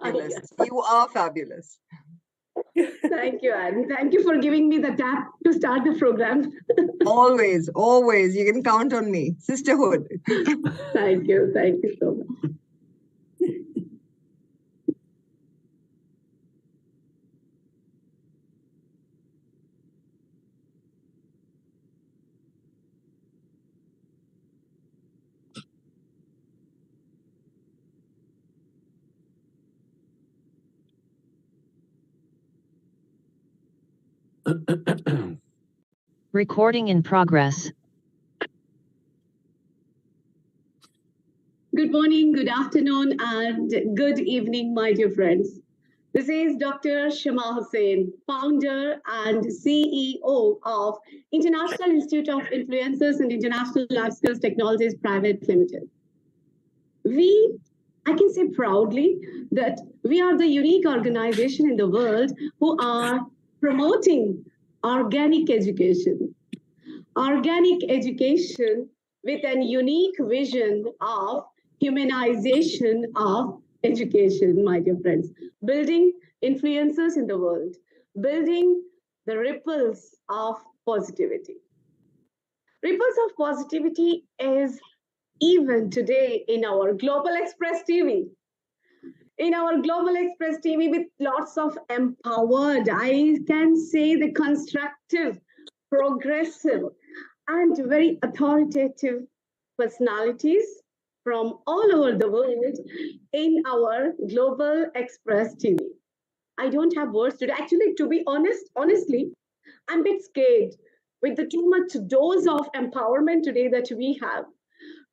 Fabulous. You are fabulous. Thank you, Anne. Thank you for giving me the tap to start the program. Always, always. You can count on me. Sisterhood. Thank you. Thank you so much. Recording in progress. Good morning, good afternoon, and good evening, my dear friends. This is Dr. Shama Hussain, founder and CEO of International Institute of InfluencersI and International Life Skills Technologies Private Limited. I can say proudly that we are the unique organization in the world who are promoting organic education. Organic education with a unique vision of humanization of education, my dear friends. Building influencers in the world, building the ripples of positivity. Ripples of positivity is even today in our Global Express TV. In our Global Express TV with lots of empowered, I can say the constructive, progressive, and very authoritative personalities from all over the world in our Global Express TV. I don't have words today. Actually, to be honestly, I'm a bit scared with the too much dose of empowerment today that we have.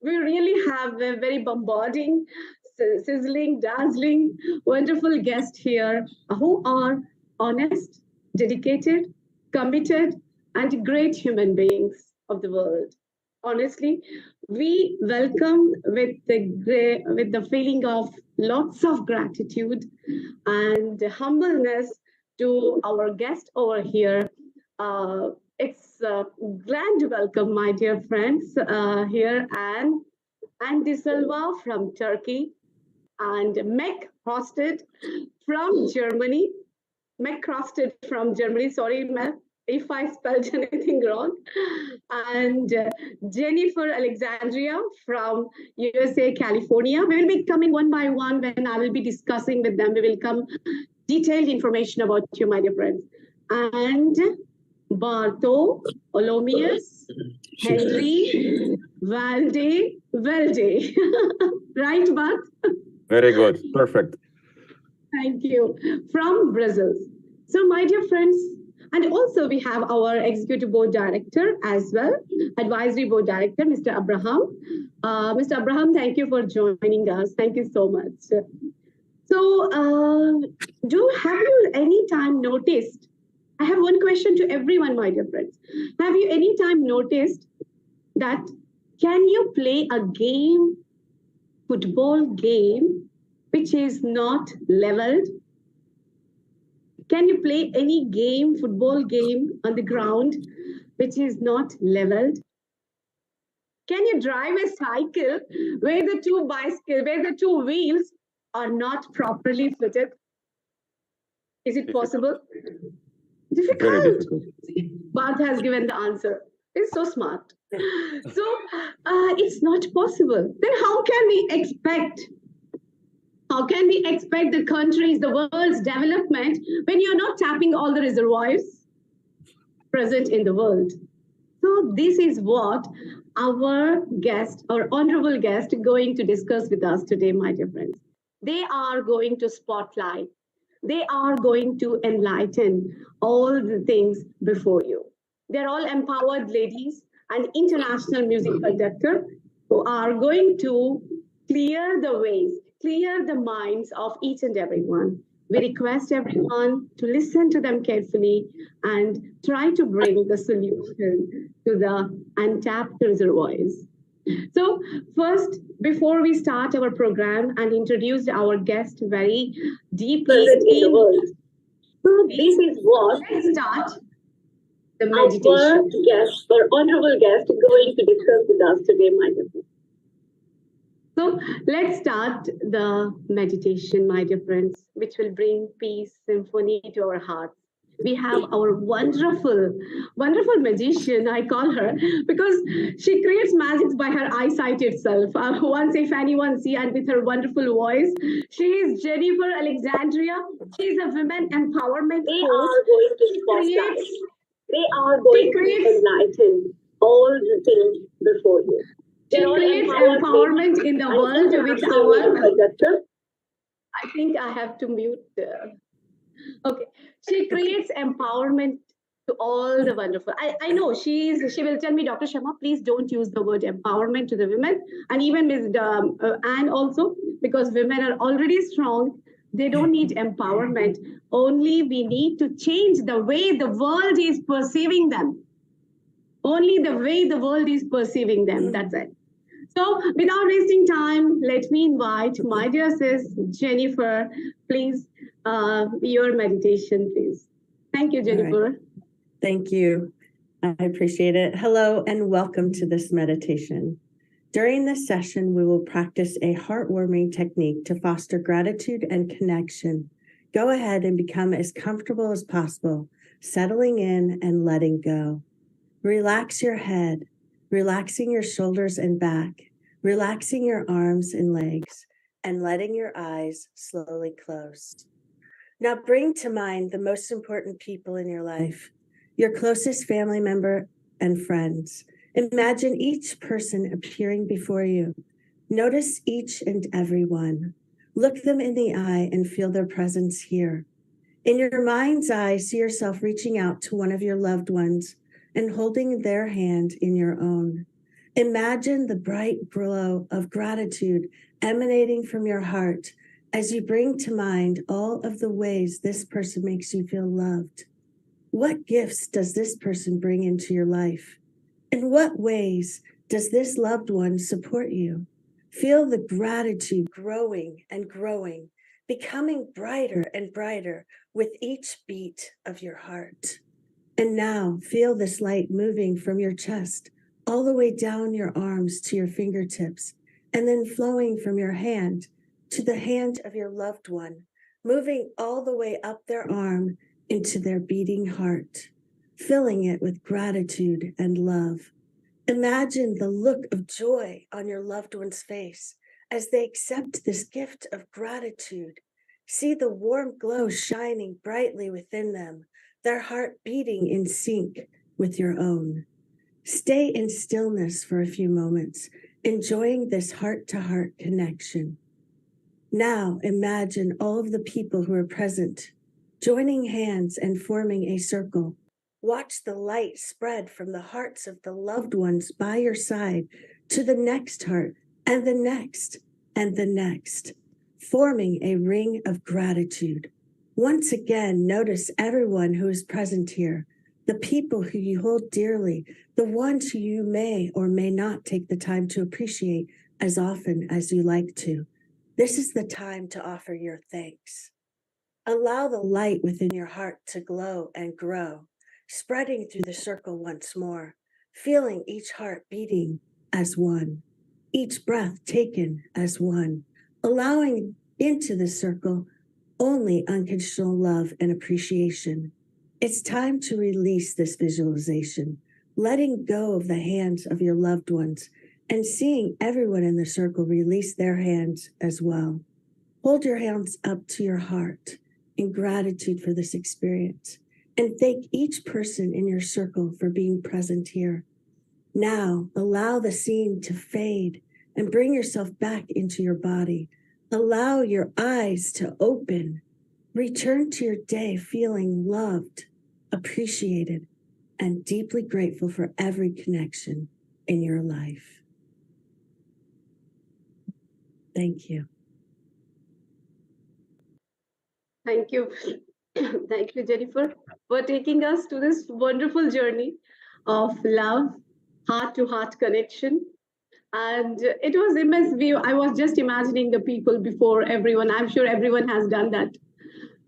We really have a very bombarding, sizzling, dazzling, wonderful guests here who are honest, dedicated, committed, and great human beings of the world. Honestly, we welcome with the feeling of lots of gratitude and humbleness to our guest over here. It's a grand welcome, my dear friends, here, and De Silva from Turkey, and Meg Hosted from Germany. Meg Hosted from Germany, sorry, Meg, if I spelled anything wrong. And Jennifer Alexandria from USA, California. We will be coming one by one when I will be discussing with them. We will come detailed information about you, my dear friends. And Barto, Olomius, Henry, Valde. Right, Bart? Very good. Perfect. Thank you. From Brazil. So, my dear friends, and also we have our Executive Board Director as well, Advisory Board Director, Mr. Abraham. Mr. Abraham, thank you for joining us. Thank you so much. So, have you any time noticed? I have one question to everyone, my dear friends. Have you any time noticed that can you play a game, football game, which is not leveled? Can you play any game, football game on the ground, which is not leveled? Can you drive a cycle where the two wheels are not properly fitted? Is it possible? Difficult. Very difficult. Bart has given the answer. It's so smart. So it's not possible. Then how can we expect the countries, the world's development when you're not tapping all the reservoirs present in the world? So this is what our honorable guest, going to discuss with us today, my dear friends. They are going to spotlight. They are going to enlighten all the things before you. They're all empowered ladies and international music conductor who are going to clear the ways, clear the minds of each and everyone. We request everyone to listen to them carefully and try to bring the solution to the untapped reservoirs. So first, before we start our program and introduce our guest very deeply in the world, so this is what let's start the meditation. Our guest, our honorable guest, is going to discuss with us today, my dear. So let's start the meditation, my dear friends, which will bring peace, symphony to our hearts. We have our wonderful, wonderful magician, I call her, because she creates magic by her eyesight itself. Once, if anyone see, and with her wonderful voice, she is Jennifer Alexandria. She is a women empowerment They coach. are going to She spotlight. creates, They are going creates- to enlighten all the things before you. she creates empowerment in the world with our. I think I have to mute. Okay. She creates empowerment to all the wonderful. I know she will tell me, Dr. Sharma, please don't use the word empowerment to the women. And even Ms. Anne also, because women are already strong. They don't need empowerment. Only we need to change the way the world is perceiving them. Only the way the world is perceiving them. That's it. So without wasting time, let me invite my dear sis, Jennifer, please, your meditation, please. Thank you, Jennifer. Right. Thank you. I appreciate it. Hello and welcome to this meditation. During this session, we will practice a heartwarming technique to foster gratitude and connection. Go ahead and become as comfortable as possible, settling in and letting go. Relax your head, relaxing your shoulders and back, relaxing your arms and legs, and letting your eyes slowly close. Now bring to mind the most important people in your life, your closest family member and friends. Imagine each person appearing before you. Notice each and every one. Look them in the eye and feel their presence here. In your mind's eye, see yourself reaching out to one of your loved ones and holding their hand in your own. Imagine the bright glow of gratitude emanating from your heart as you bring to mind all of the ways this person makes you feel loved. What gifts does this person bring into your life? In what ways does this loved one support you? Feel the gratitude growing and growing, becoming brighter and brighter with each beat of your heart. And now feel this light moving from your chest all the way down your arms to your fingertips, and then flowing from your hand to the hand of your loved one, moving all the way up their arm into their beating heart, filling it with gratitude and love. Imagine the look of joy on your loved one's face as they accept this gift of gratitude. See the warm glow shining brightly within them, their heart beating in sync with your own. Stay in stillness for a few moments, enjoying this heart-to-heart connection. Now imagine all of the people who are present, joining hands and forming a circle. Watch the light spread from the hearts of the loved ones by your side to the next heart and the next and the next, forming a ring of gratitude. Once again, notice everyone who is present here, the people who you hold dearly, the ones who you may or may not take the time to appreciate as often as you like to. This is the time to offer your thanks. Allow the light within your heart to glow and grow, spreading through the circle once more, feeling each heart beating as one, each breath taken as one, allowing into the circle only unconditional love and appreciation. It's time to release this visualization, letting go of the hands of your loved ones and seeing everyone in the circle release their hands as well. Hold your hands up to your heart in gratitude for this experience, and thank each person in your circle for being present here. Now, allow the scene to fade and bring yourself back into your body. Allow your eyes to open. Return to your day feeling loved, appreciated, and deeply grateful for every connection in your life. Thank you. Thank you. Thank you, Jennifer, for taking us to this wonderful journey of love, heart-to-heart connection. And it was immense view. I was just imagining the people before everyone. I'm sure everyone has done that.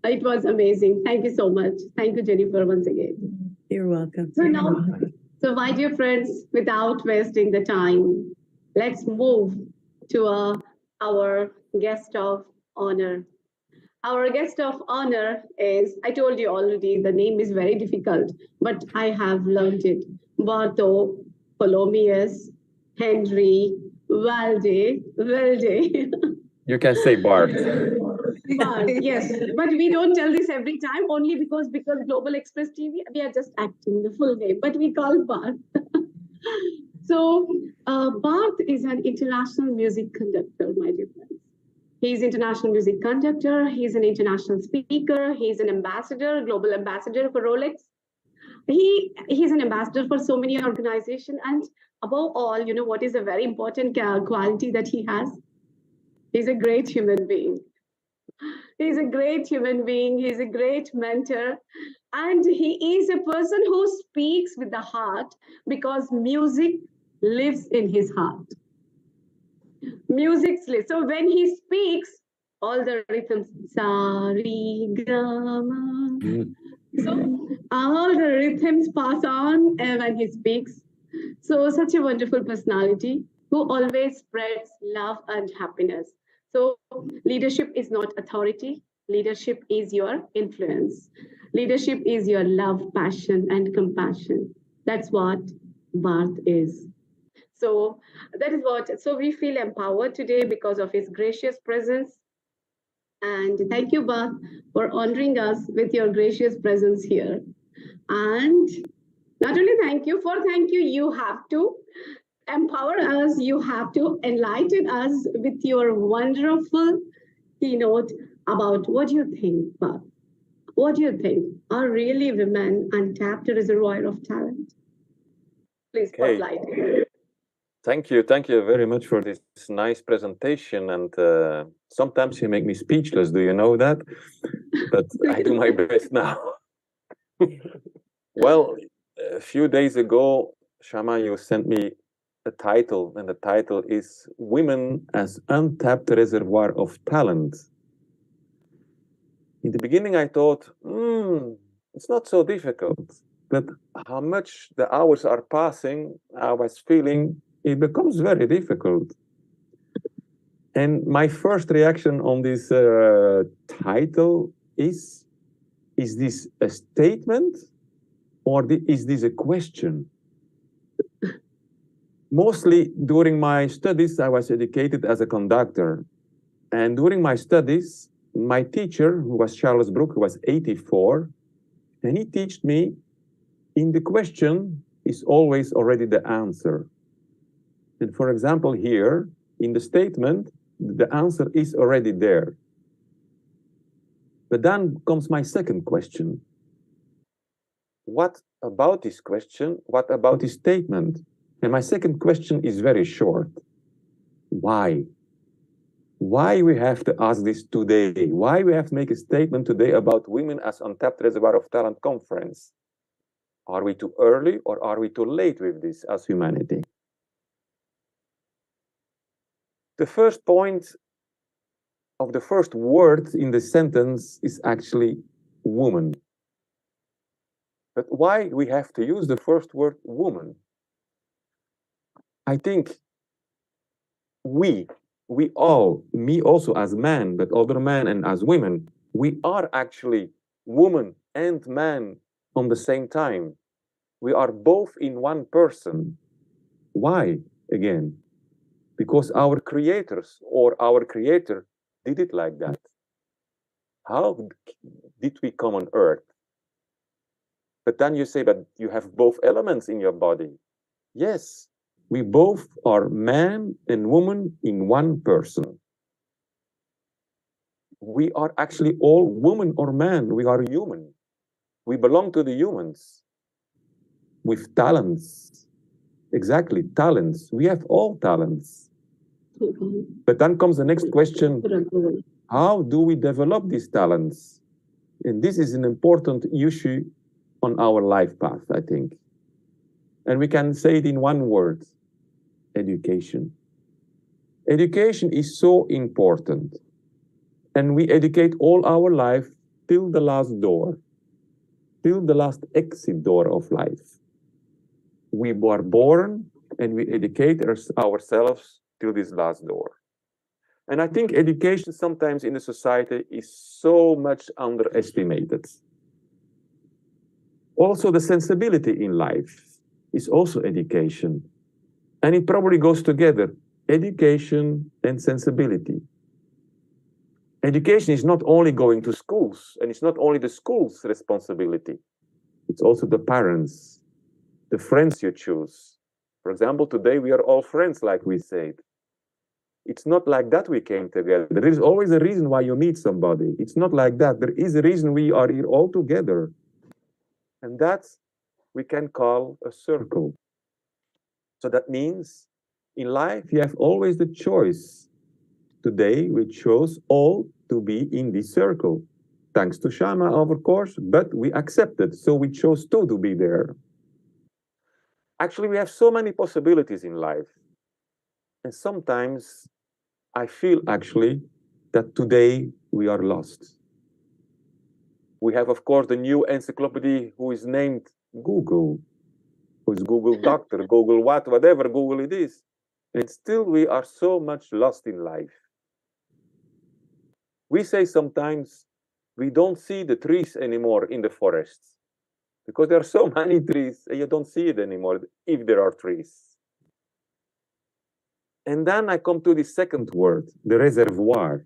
It was amazing. Thank you so much. Thank you, Jennifer, once again. You're welcome. So my dear friends, without wasting the time, let's move to our guest of honor. Our guest of honor is, I told you already, the name is very difficult, but I have learned it. Bartho Polomius Henry Valde. You can say Bart. Bart, yes, but we don't tell this every time, only because Global Express TV, we are just acting the full name, but we call Bart. So Bart is an international music conductor, my dear friends. He's international music conductor. He's an international speaker. He's an ambassador, global ambassador for Rolex. He's an ambassador for so many organizations. And above all, you know what is a very important quality that he has? He's a great human being. He's a great human being. He's a great mentor. And he is a person who speaks with the heart because music lives in his heart. Music lives. So when he speaks, all the rhythms, sa, re, ga, ma. So all the rhythms pass on when he speaks. So such a wonderful personality who always spreads love and happiness. So leadership is not authority. Leadership is your influence. Leadership is your love, passion, and compassion. That's what Bart is. So that is what, so we feel empowered today because of his gracious presence. And thank you, Bart, for honoring us with your gracious presence here. And not only thank you, you have to empower us, you have to enlighten us with your wonderful keynote about what do you think, Bart? What do you think? Are really women untapped reservoir of talent? Please spotlight. Thank you very much for this nice presentation. And sometimes you make me speechless, do you know that? But I do my best now. Well, a few days ago, Shama, you sent me a title, and the title is Women as Untapped Reservoir of Talent. In the beginning, I thought, it's not so difficult. But how much the hours are passing, I was feeling it becomes very difficult. And my first reaction on this title is this a statement or is this a question? Mostly during my studies, I was educated as a conductor. And during my studies, my teacher, who was Charles Brook, who was 84, and he taught me, in the question is always already the answer. And for example, here, in the statement, the answer is already there. But then comes my second question. What about this question? What about this statement? And my second question is very short. Why? Why we have to ask this today? Why we have to make a statement today about Women as Untapped Reservoir of Talent conference? Are we too early or are we too late with this as humanity? The first point of the first word in the sentence is actually woman. But why we have to use the first word woman? I think we all, me also as man, but other men and as women, we are actually woman and man on the same time. We are both in one person. Why, again? Because our creators or our creator did it like that. How did we come on earth? But then you say, but you have both elements in your body. Yes, we both are man and woman in one person. We are actually all woman or man. We are human. We belong to the humans with talents. Exactly, talents. We have all talents. But then comes the next question. How do we develop these talents? And this is an important issue on our life path, I think. And we can say it in one word, education. Education is so important. And we educate all our life till the last door, till the last exit door of life. We are born and we educate ourselves till this last door. And I think education sometimes in the society is so much underestimated. Also, the sensibility in life is also education. And it probably goes together, education and sensibility. Education is not only going to schools, and it's not only the school's responsibility. It's also the parents, the friends you choose. For example, today we are all friends, like we said. It's not like that we came together. There is always a reason why you meet somebody. It's not like that. There is a reason we are here all together. And that we can call a circle. So that means in life you have always the choice. Today we chose all to be in this circle. Thanks to Shama, of course, but we accepted. So we chose two to be there. Actually, we have so many possibilities in life. And sometimes I feel actually that today we are lost. We have, of course, the new encyclopedia who is named Google, who is Google Doctor, Google whatever Google it is. And still we are so much lost in life. We say sometimes we don't see the trees anymore in the forests because there are so many trees and you don't see it anymore if there are trees. And then I come to the second word, the reservoir.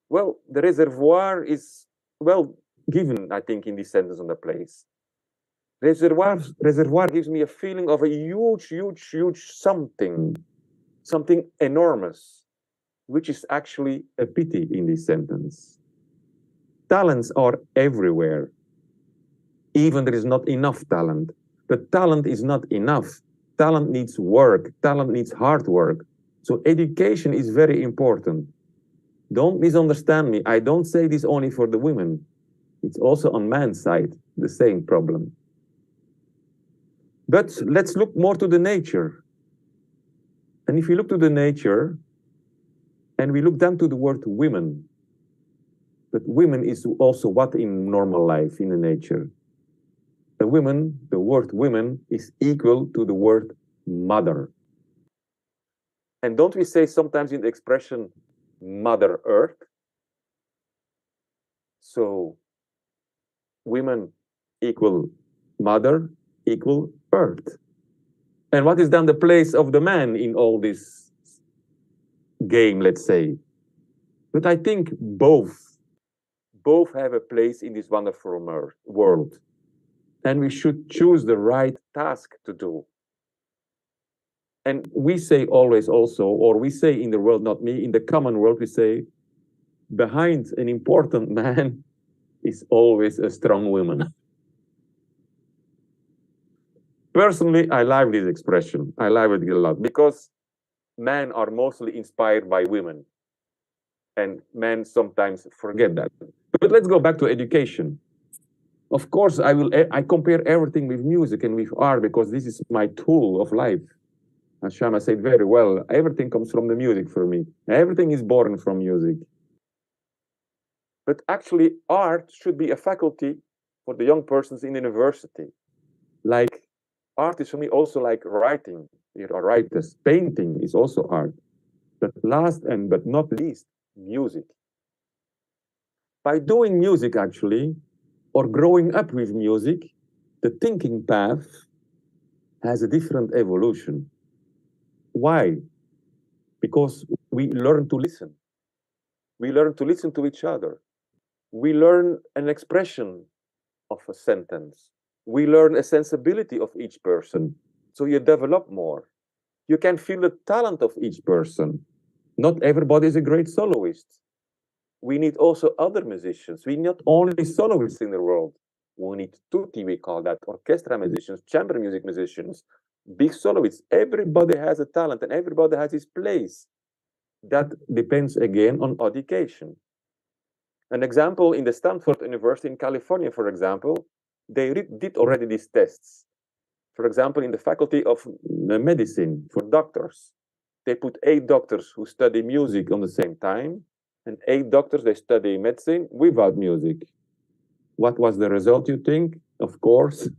Well, the reservoir is, well, given, I think, in this sentence on the place. Reservoir gives me a feeling of a huge something enormous, which is actually a pity in this sentence. Talents are everywhere. Even there is not enough talent. But talent is not enough. Talent needs work. Talent needs hard work. So education is very important. Don't misunderstand me. I don't say this only for the women. It's also on man's side, the same problem. But let's look more to the nature. And if we look to the nature, and we look down to the word women, but women is also what in normal life, in the nature? The women, the word women is equal to the word mother. And don't we say sometimes in the expression Mother Earth? So women equal mother equal earth. And what is then the place of the man in all this game, let's say? But I think both have a place in this wonderful world. And we should choose the right task to do. And we say always also, or we say in the world, not me, in the common world, we say, behind an important man is always a strong woman. Personally, I like this expression. I like it a lot because men are mostly inspired by women. And men sometimes forget that. But let's go back to education. Of course, I compare everything with music and with art because this is my tool of life. As Shama said very well, everything comes from the music for me. Everything is born from music. But actually, art should be a faculty for the young persons in university. Like, art is for me also like writing. There are writers. Painting is also art. But last and but not least, music. By doing music, actually, or growing up with music, the thinking path has a different evolution. Why? Because we learn to listen. We learn to listen to each other. We learn an expression of a sentence. We learn a sensibility of each person. So you develop more. You can feel the talent of each person. Not everybody is a great soloist. We need also other musicians. We need not only soloists in the world. We need tutti, we call that, orchestra musicians, chamber music musicians, big soloists. Everybody has a talent and everybody has his place. That depends again on education. An example in the Stanford University in California, for example, they did already these tests. For example, in the faculty of medicine for doctors, they put 8 doctors who study music on the same time, and 8 doctors, they study medicine without music. What was the result, you think? Of course,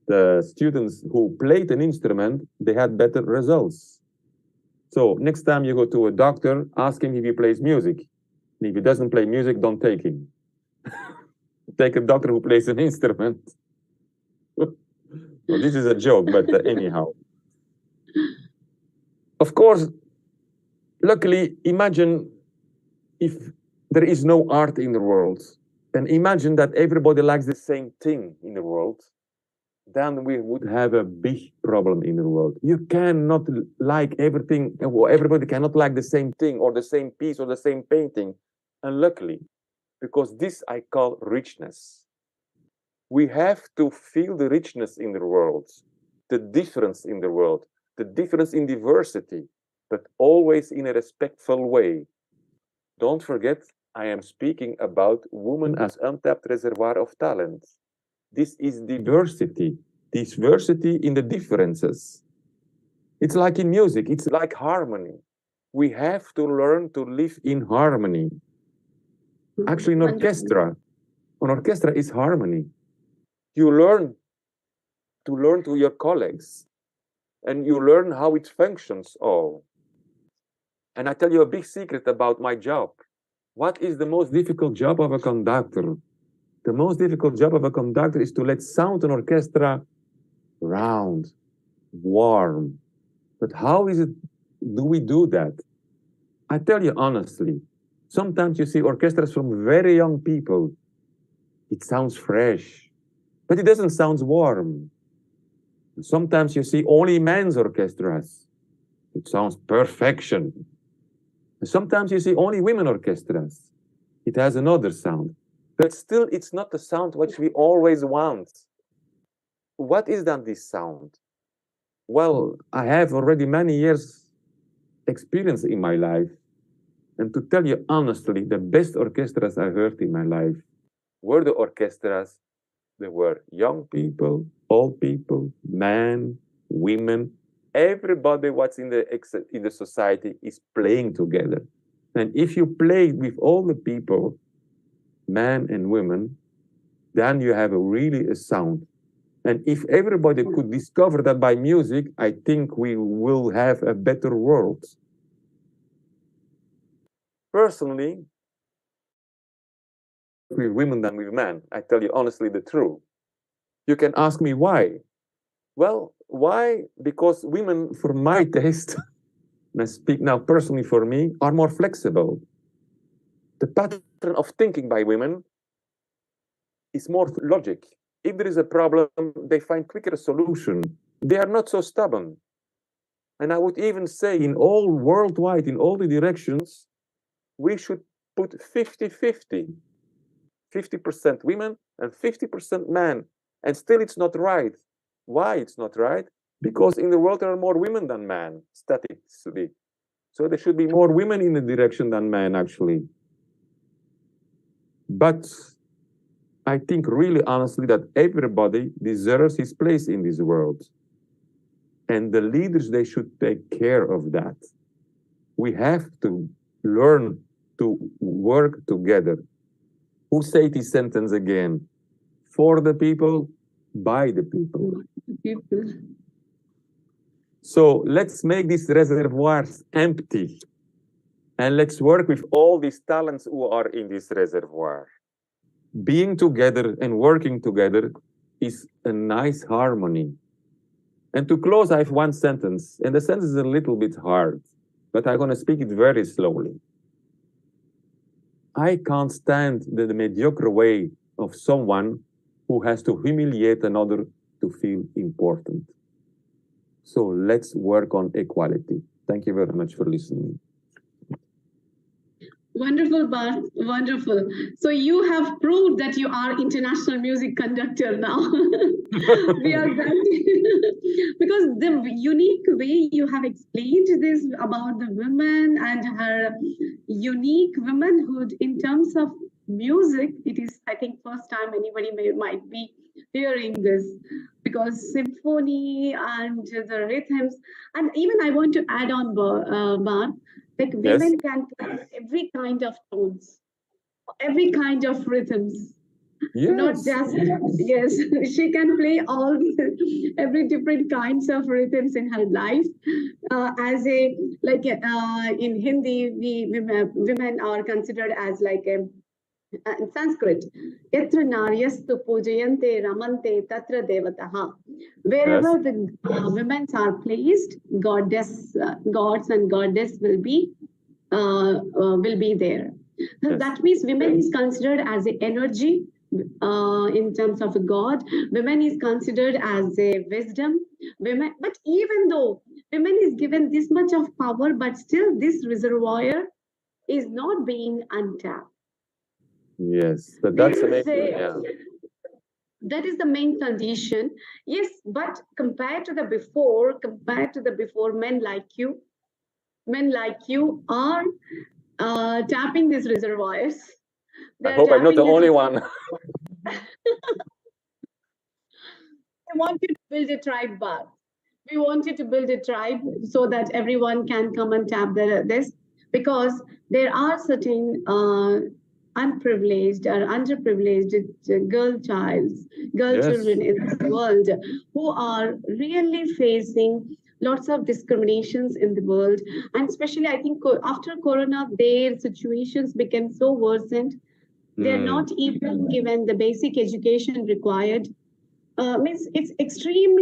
the students who played an instrument, they had better results. So next time you go to a doctor, ask him if he plays music. And if he doesn't play music, don't take him. Take a doctor who plays an instrument. Well, this is a joke, but anyhow. Of course, luckily, imagine if there is no art in the world, and imagine that everybody likes the same thing in the world, then we would have a big problem in the world. You cannot like everything, everybody cannot like the same thing or the same piece or the same painting. And luckily, because this I call richness. We have to feel the richness in the world, the difference in the world, the difference in diversity, but always in a respectful way. Don't forget, I am speaking about women as untapped reservoir of talent. This is diversity in the differences. It's like in music, it's like harmony. We have to learn to live in harmony. Actually, an orchestra is harmony. You learn to your colleagues, and you learn how it functions all. And I tell you a big secret about my job. What is the most difficult job of a conductor? The most difficult job of a conductor is to let sound an orchestra round, warm. But how do we do that? I tell you honestly, sometimes you see orchestras from very young people. It sounds fresh, but it doesn't sound warm. Sometimes you see only men's orchestras. It sounds perfection. Sometimes you see only women orchestras. It has another sound. But still, it's not the sound which we always want. What is then this sound? Well, I have already many years experience in my life. And to tell you honestly, the best orchestras I heard in my life were the orchestras. There were young people, old people, men, women. Everybody what's in the society is playing together. And if you play with all the people, men and women, then you have really a sound. And if everybody could discover that by music, I think we will have a better world. Personally, with women than with men, I tell you honestly the truth. You can ask me why. Well, why? Because women, for my taste, and I speak now personally for me, are more flexible. The pattern of thinking by women is more logic. If there is a problem, they find quicker a solution. They are not so stubborn. And I would even say in all worldwide, in all the directions, we should put 50-50. 50% women and 50% men. And still it's not right. Why it's not right? Because in the world there are more women than men, statistically. So there should be more women in the direction than men, actually. But I think really honestly that everybody deserves his place in this world. And the leaders, they should take care of that. We have to learn to work together. Who say this sentence again? For the people, by the people. So let's make these reservoirs empty. And let's work with all these talents who are in this reservoir. Being together and working together is a nice harmony. And to close, I have one sentence. And the sentence is a little bit hard, but I'm going to speak it very slowly. I can't stand the mediocre way of someone who has to humiliate another to feel important. So let's work on equality. Thank you very much for listening. Wonderful, Bart. Wonderful. So you have proved that you are international music conductor now. We are because the unique way you have explained this about the women and her unique womanhood in terms of music, it is, I think, first time anybody might be hearing this, because symphony and the rhythms, and even I want to add on, Bart, like women can play every kind of tones, every kind of rhythms. Not Yes. just, yes, she can play all every different kinds of rhythms in her life. As a, like in Hindi, women are considered as like a, in Sanskrit, yatra naryastu pujayante ramante tatra devataha. Wherever Yes. the women are placed, gods and goddess will be there. So Yes. that means women is considered as an energy in terms of a god. Women is considered as a wisdom. Women, but even though women is given this much of power, but still this reservoir is not being untapped. Yes. That's This is amazing. a, Yeah. that is the main condition. Yes, but compared to the before, men like you are tapping these reservoirs. I They're hope I'm not the tapping only this. one. I want you to build a tribe, Bart. We want you to build a tribe so that everyone can come and tap this, because there are certain unprivileged or underprivileged girl Yes. children in this world who are really facing lots of discriminations in the world. And especially, I think after Corona, their situations became so worsened. They're not even given the basic education required. Means it's extreme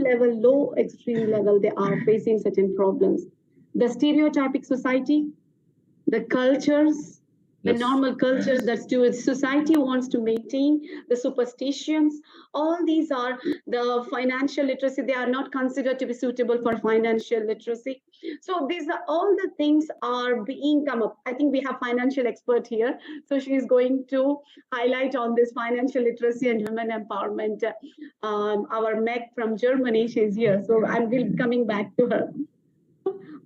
level, low extreme level, they are facing certain problems. The stereotypic society, the cultures, the Yes. normal cultures that society wants to maintain, the superstitions, all these are the financial literacy. They are not considered to be suitable for financial literacy. So these are all the things are being come up. I think we have financial expert here. So she is going to highlight on this financial literacy and women empowerment. Our Meg from Germany, she's here. So I'm coming back to her.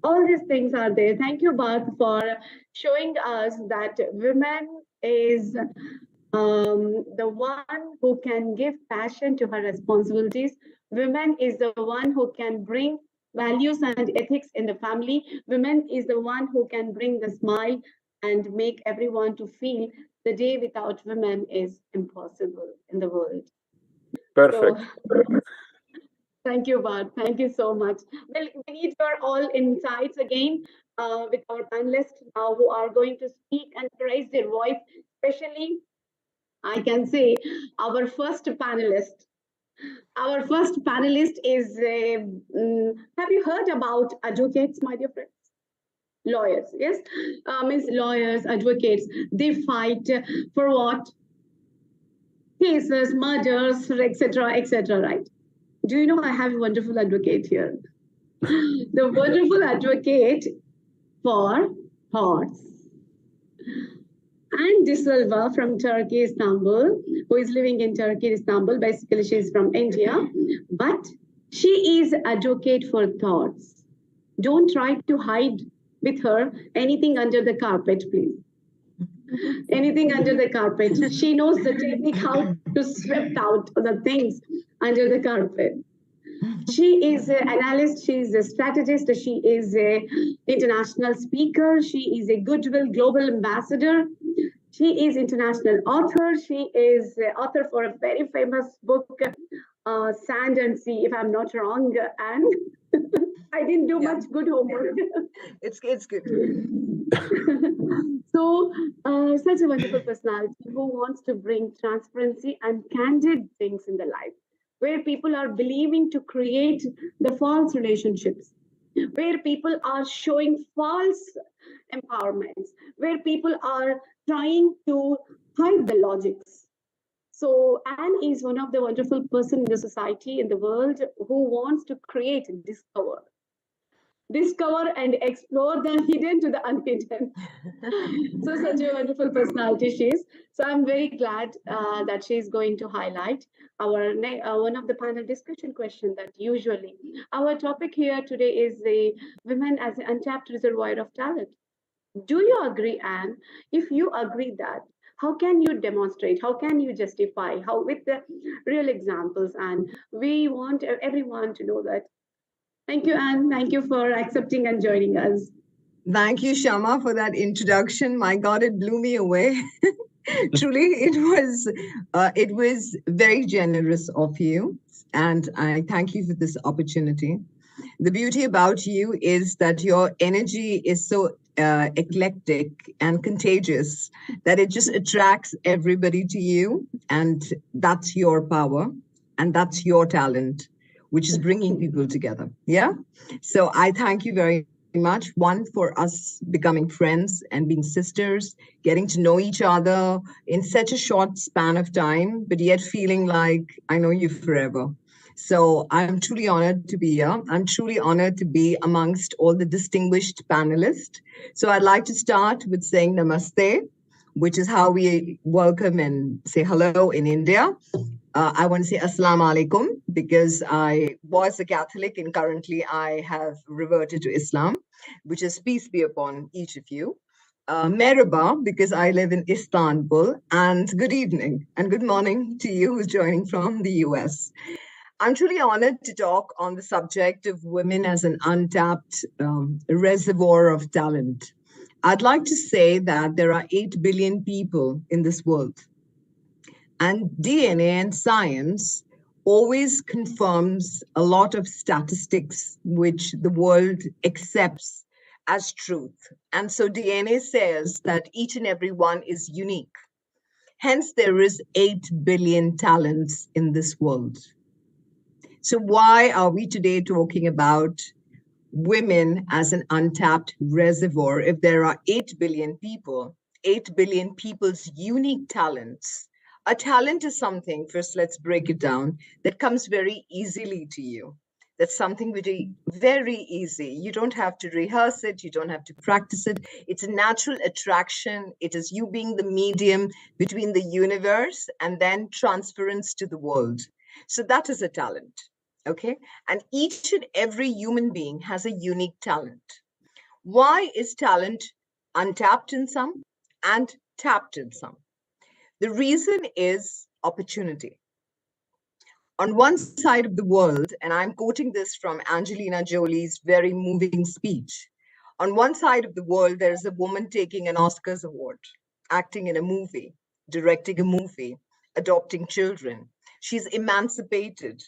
All these things are there. Thank you, Bart, for showing us that women is the one who can give passion to her responsibilities. Women is the one who can bring values and ethics in the family. Women is the one who can bring the smile and make everyone to feel the day without women is impossible in the world. Perfect. So, thank you, Bart. Thank you so much. Well, we need your all insights again with our panelists now who are going to speak and raise their voice. Especially, I can say our first panelist. Our first panelist is, have you heard about advocates, my dear friends? Lawyers, yes? Means lawyers, advocates, they fight for what? Cases, murders, etc., right? Do you know I have a wonderful advocate here? The wonderful advocate for horse. And Disalva from Turkey, Istanbul, who is living in Turkey, Istanbul. Basically, she's from India, but she is advocate for thoughts. Don't try to hide with her anything under the carpet, please. Anything under the carpet. She knows the technique how to sweep out the things under the carpet. She is an analyst, she is a strategist, she is an international speaker, she is a goodwill global ambassador, she is international author, she is author for a very famous book, Sand and Sea, if I'm not wrong, and I didn't do much good homework. It's good. So, such a wonderful personality who wants to bring transparency and candid things in the life, where people are believing to create the false relationships, where people are showing false empowerments, where people are trying to hide the logics. So Anne is one of the wonderful person in the society, in the world, who wants to create, discover and explore the hidden to the unhidden. So such a wonderful personality she is. So I'm very glad that she is going to highlight our one of the panel discussion question that usually our topic here today is the women as an untapped reservoir of talent. Do you agree, Anne? If you agree that, how can you demonstrate? How can you justify? How with the real examples? And we want everyone to know that. Thank you, Anne. Thank you for accepting and joining us. Thank you, Shama, for that introduction. My God, it blew me away. Truly, it was very generous of you, and I thank you for this opportunity. The beauty about you is that your energy is so eclectic and contagious that it just attracts everybody to you, and that's your power, and that's your talent, which is bringing people together. Yeah. So I thank you very much. One, for us becoming friends and being sisters, getting to know each other in such a short span of time, but yet feeling like I know you forever. So I'm truly honored to be here. I'm truly honored to be amongst all the distinguished panelists. So I'd like to start with saying namaste, which is how we welcome and say hello in India. I want to say Assalamu alaikum because I was a Catholic and currently I have reverted to Islam, which is peace be upon each of you. Merhaba, because I live in Istanbul, and good evening and good morning to you who's joining from the US. I'm truly honored to talk on the subject of women as an untapped reservoir of talent. I'd like to say that there are 8 billion people in this world. And DNA and science always confirms a lot of statistics which the world accepts as truth. And so DNA says that each and every one is unique. Hence, there is 8 billion talents in this world. So why are we today talking about women as an untapped reservoir if there are 8 billion people, 8 billion people's unique talents? A talent is something, first let's break it down, that comes very easily to you. That's something very, very easy. You don't have to rehearse it. You don't have to practice it. It's a natural attraction. It is you being the medium between the universe and then transference to the world. So that is a talent. Okay. And each and every human being has a unique talent. Why is talent untapped in some and tapped in some? The reason is opportunity. On one side of the world, and I'm quoting this from Angelina Jolie's very moving speech, on one side of the world, there's a woman taking an Oscars award, acting in a movie, directing a movie, adopting children. She's emancipated.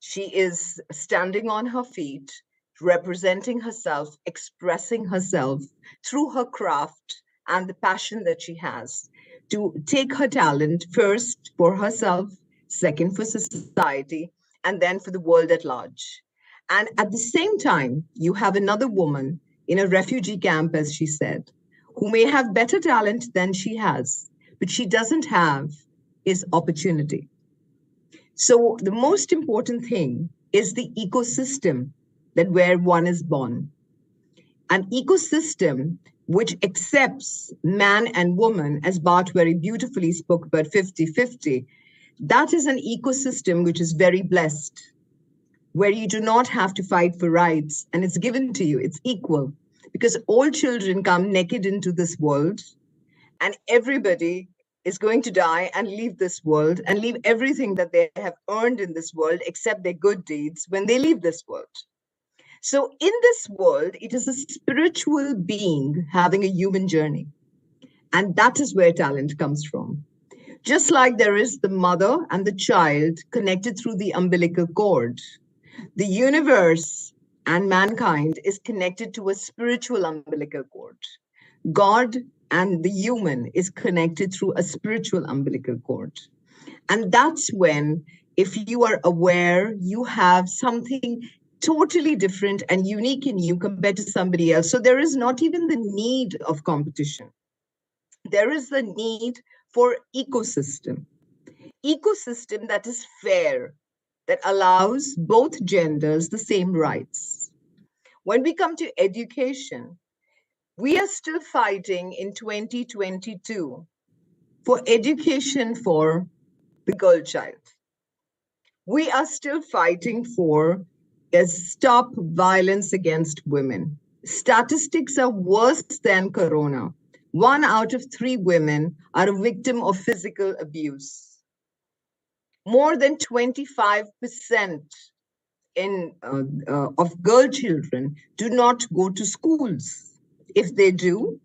She is standing on her feet, representing herself, expressing herself through her craft and the passion that she has to take her talent first for herself, second for society, and then for the world at large. And at the same time, you have another woman in a refugee camp, as she said, who may have better talent than she has, but she doesn't have is opportunity. So the most important thing is the ecosystem that where one is born. An ecosystem which accepts man and woman, as Bart very beautifully spoke about 50-50, that is an ecosystem which is very blessed, where you do not have to fight for rights and it's given to you, it's equal, because all children come naked into this world and everybody is going to die and leave this world and leave everything that they have earned in this world except their good deeds when they leave this world. So in this world, it is a spiritual being having a human journey. And that is where talent comes from. Just like there is the mother and the child connected through the umbilical cord, the universe and mankind is connected to a spiritual umbilical cord. God and the human is connected through a spiritual umbilical cord. And that's when, if you are aware, you have something totally different and unique in you compared to somebody else. So there is not even the need of competition. There is the need for ecosystem that is fair, that allows both genders the same rights. When we come to education, we are still fighting in 2022 for education for the girl child. We are still fighting for a stop violence against women. Statistics are worse than Corona. 1 out of 3 women are a victim of physical abuse. More than 25% of girl children do not go to schools. If they do,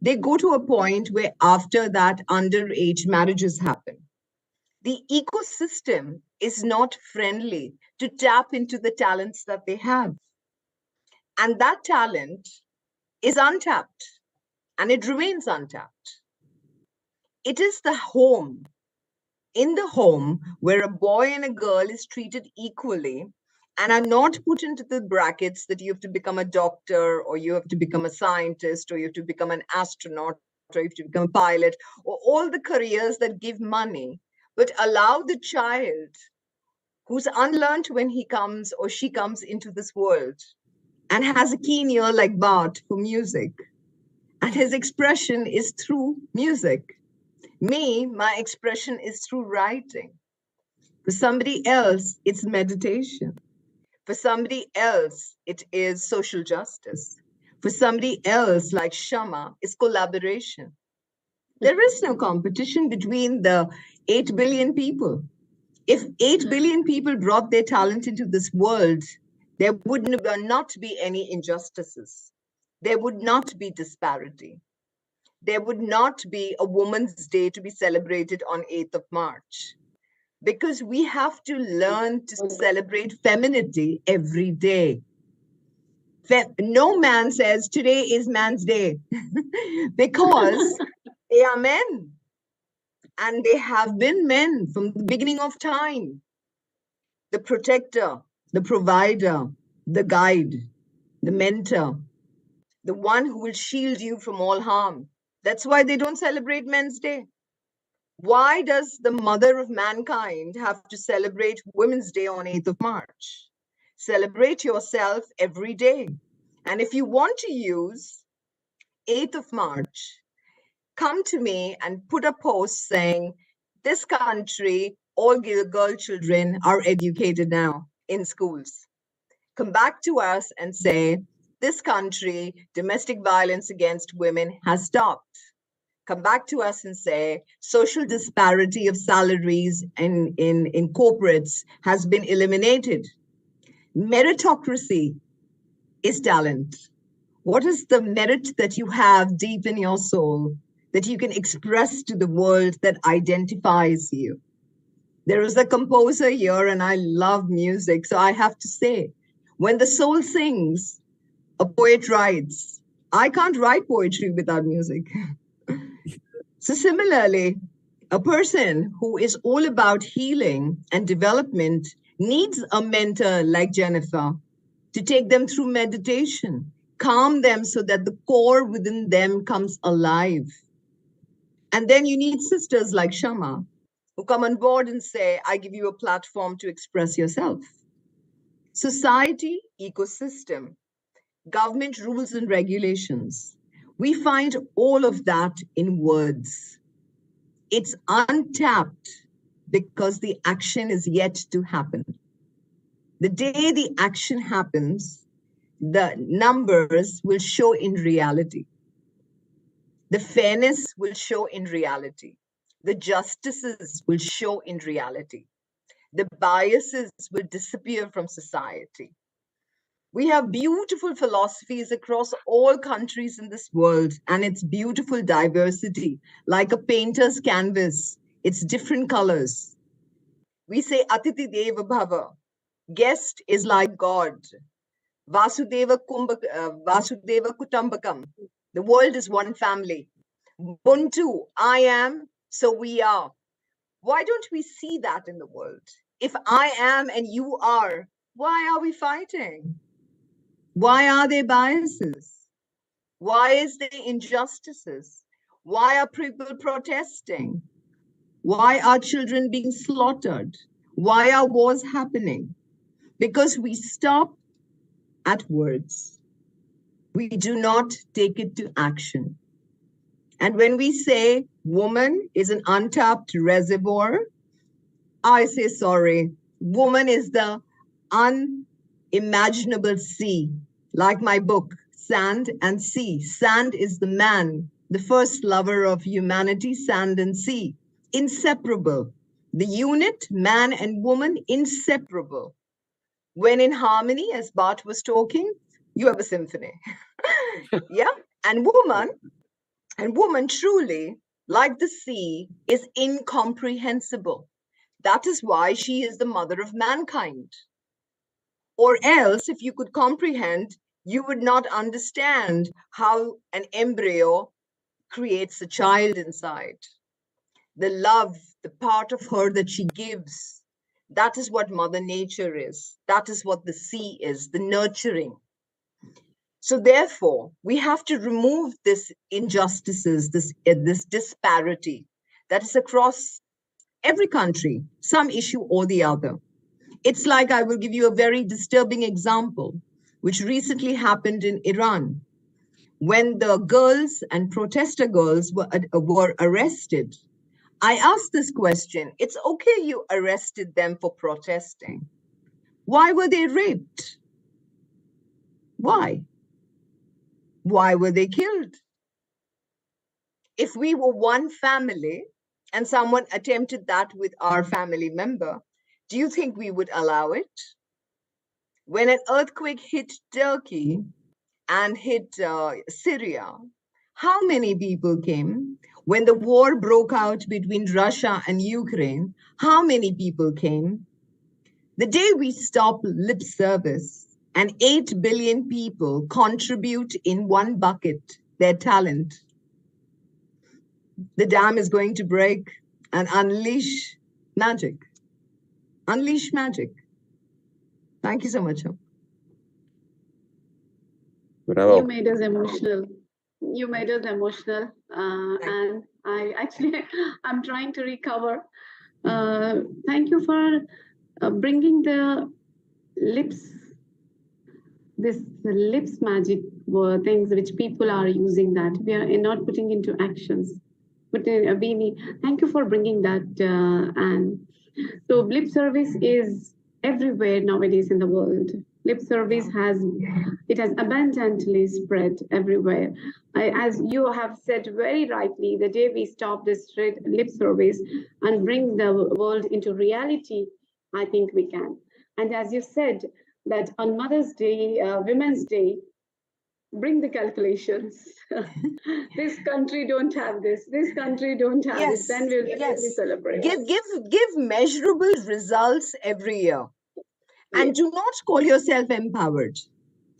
they go to a point where after that underage marriages happen. The ecosystem is not friendly to tap into the talents that they have. And that talent is untapped, and it remains untapped. It is the home, in the home, where a boy and a girl is treated equally and are not put into the brackets that you have to become a doctor, or you have to become a scientist, or you have to become an astronaut, or you have to become a pilot, or all the careers that give money, but allow the child who's unlearned when he comes or she comes into this world and has a keen ear like Bart for music, and his expression is through music. Me, my expression is through writing. For somebody else, it's meditation. For somebody else, it is social justice. For somebody else, like Shama, it's collaboration. There is no competition between the 8 billion people. If 8 billion people brought their talent into this world, there would not be any injustices. There would not be disparity. There would not be a Women's Day to be celebrated on 8th of March. Because we have to learn to celebrate femininity every day. No man says today is Man's Day because they are men. And they have been men from the beginning of time. The protector, the provider, the guide, the mentor, the one who will shield you from all harm. That's why they don't celebrate Men's Day. Why does the mother of mankind have to celebrate Women's Day on 8th of March? Celebrate yourself every day. And if you want to use 8th of March, come to me and put a post saying, this country, all girl children are educated now in schools. Come back to us and say, this country, domestic violence against women has stopped. Come back to us and say, social disparity of salaries in corporates has been eliminated. Meritocracy is talent. What is the merit that you have deep in your soul that you can express to the world that identifies you? There is a composer here, and I love music, so I have to say, when the soul sings, a poet writes. I can't write poetry without music. So similarly, a person who is all about healing and development needs a mentor like Jennifer to take them through meditation, calm them so that the core within them comes alive. And then you need sisters like Shama who come on board and say, I give you a platform to express yourself. Society, ecosystem, government rules and regulations. We find all of that in words. It's untapped because the action is yet to happen. The day the action happens, the numbers will show in reality. The fairness will show in reality. The justices will show in reality. The biases will disappear from society. We have beautiful philosophies across all countries in this world, and it's beautiful diversity, like a painter's canvas. It's different colors. We say Atiti Deva Bhava. Guest is like God. Vasudeva Kutambakam. The world is one family. Buntu, I am, so we are. Why don't we see that in the world? If I am and you are, why are we fighting? Why are there biases? Why is there injustices? Why are people protesting? Why are children being slaughtered? Why are wars happening? Because we stop at words. We do not take it to action. And when we say woman is an untapped reservoir, I say sorry. Woman is the unimaginable sea, like my book, Sand and Sea. Sand is the man, the first lover of humanity, sand and sea, inseparable. The unit, man and woman, inseparable. When in harmony, as Bart was talking, you have a symphony. Yeah, and woman And woman truly, like the sea, is incomprehensible. That is why she is the mother of mankind. Or else, if you could comprehend, you would not understand how an embryo creates a child inside. The love, the part of her that she gives, that is what Mother Nature is. That is what the sea is, the nurturing. So therefore, we have to remove this injustices, this disparity that is across every country, some issue or the other. It's like, I will give you a very disturbing example, which recently happened in Iran, when the girls and protester girls were arrested. I asked this question. It's okay you arrested them for protesting. Why were they raped? Why? Why were they killed? If we were one family and someone attempted that with our family member, do you think we would allow it? When an earthquake hit Turkey and hit Syria, how many people came? When the war broke out between Russia and Ukraine, how many people came? The day we stop lip service and 8 billion people contribute in one bucket their talent, the dam is going to break and unleash magic. Unleash magic. Thank you so much. Bravo. You made us emotional. You made us emotional. And I actually, I'm trying to recover. Thank you for bringing the lips, the lips magic things which people are using that we are not putting into actions. But we need, thank you for bringing that. And so lip service is everywhere nowadays in the world. Lip service has abundantly spread everywhere. As you have said very rightly, the day we stop this lip service and bring the world into reality, I think we can. And as you said, that on Mother's Day, Women's Day, bring the calculations. This country don't have this. This country don't have Yes, it. Then we'll definitely celebrate. Give measurable results every year. And do not call yourself empowered.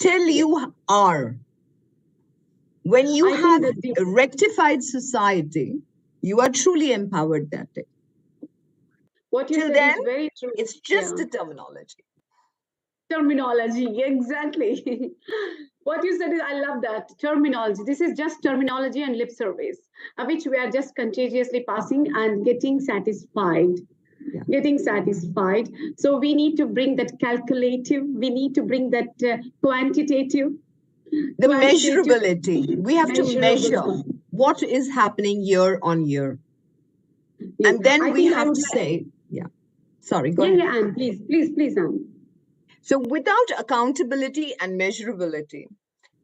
Till you are. When you have a rectified society, you are truly empowered that day. What you Till said then, is very true. it's just a terminology. Terminology, exactly. What you said is, I love that terminology. This is just terminology and lip service, which we are just contagiously passing and getting satisfied. Yeah. Getting satisfied. So we need to bring that calculative. We need to bring that quantitative. The measurability. We have to measure what is happening year on year. Yes. And then we have to say, sorry, go ahead. Yeah, Anne, please, Anne. So without accountability and measurability,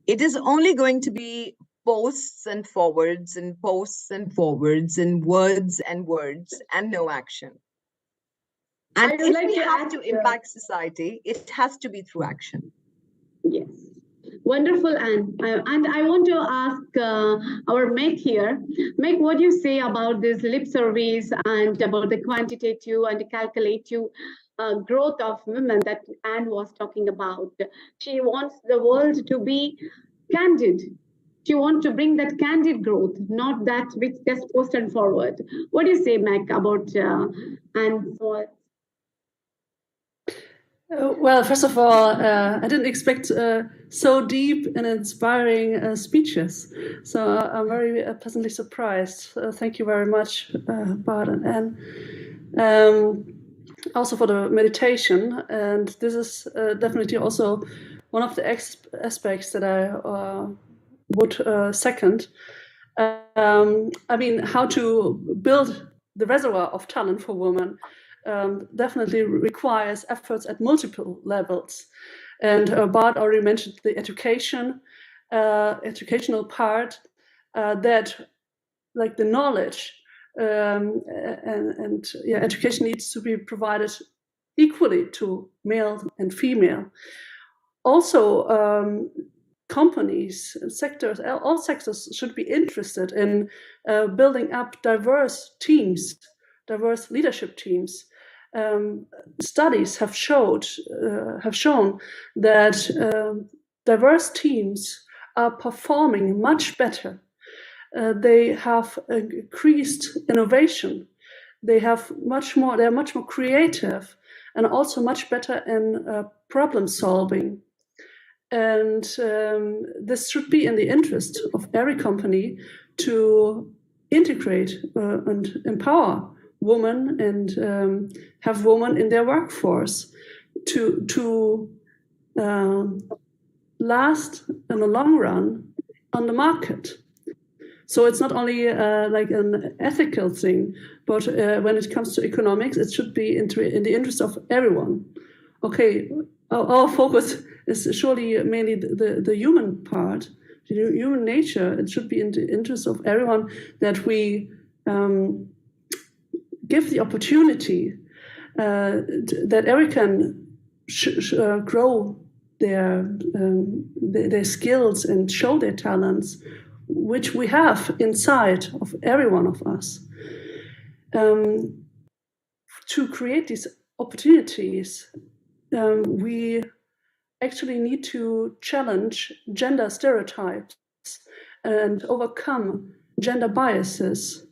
it is only going to be posts and forwards and posts and forwards and words and no action. And if we have to impact society, it has to be through action. Yes. Wonderful, Anne. And I want to ask our Meg here. Meg, what do you say about this lip service and about the quantitative and the calculative growth of women that Anne was talking about? She wants the world to be candid. She wants to bring that candid growth, not that which just post and forward. What do you say, Meg, about Anne's words? Well, first of all, I didn't expect so deep and inspiring speeches. So I'm very pleasantly surprised. Thank you very much, Bart and Anne. Also for the meditation. And this is definitely also one of the aspects that I would second. I mean, how to build the reservoir of talent for women definitely requires efforts at multiple levels. And Bart already mentioned the educational part, that like the knowledge and education needs to be provided equally to male and female. Also, companies, sectors, all sectors should be interested in building up diverse teams, diverse leadership teams. Studies have shown that diverse teams are performing much better. They have increased innovation. They're much more creative, and also much better in problem solving. And this should be in the interest of every company to integrate and empower women and have women in their workforce to last in the long run on the market. So it's not only like an ethical thing, but when it comes to economics, it should be in the interest of everyone. Okay, our focus is surely mainly the human part, the human nature. It should be in the interest of everyone that we give the opportunity that everyone can grow their skills and show their talents, which we have inside of every one of us. To create these opportunities, we actually need to challenge gender stereotypes and overcome gender biases,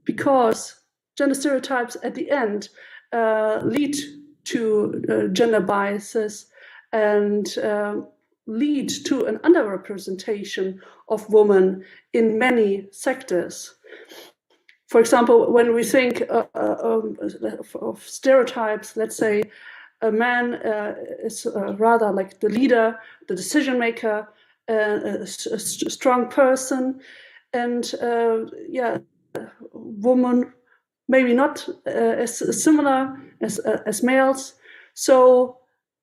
because gender stereotypes at the end lead to gender biases and lead to an underrepresentation of women in many sectors. For example, when we think of stereotypes, let's say a man is rather like the leader, the decision maker, a strong person, and woman maybe not as similar as males. So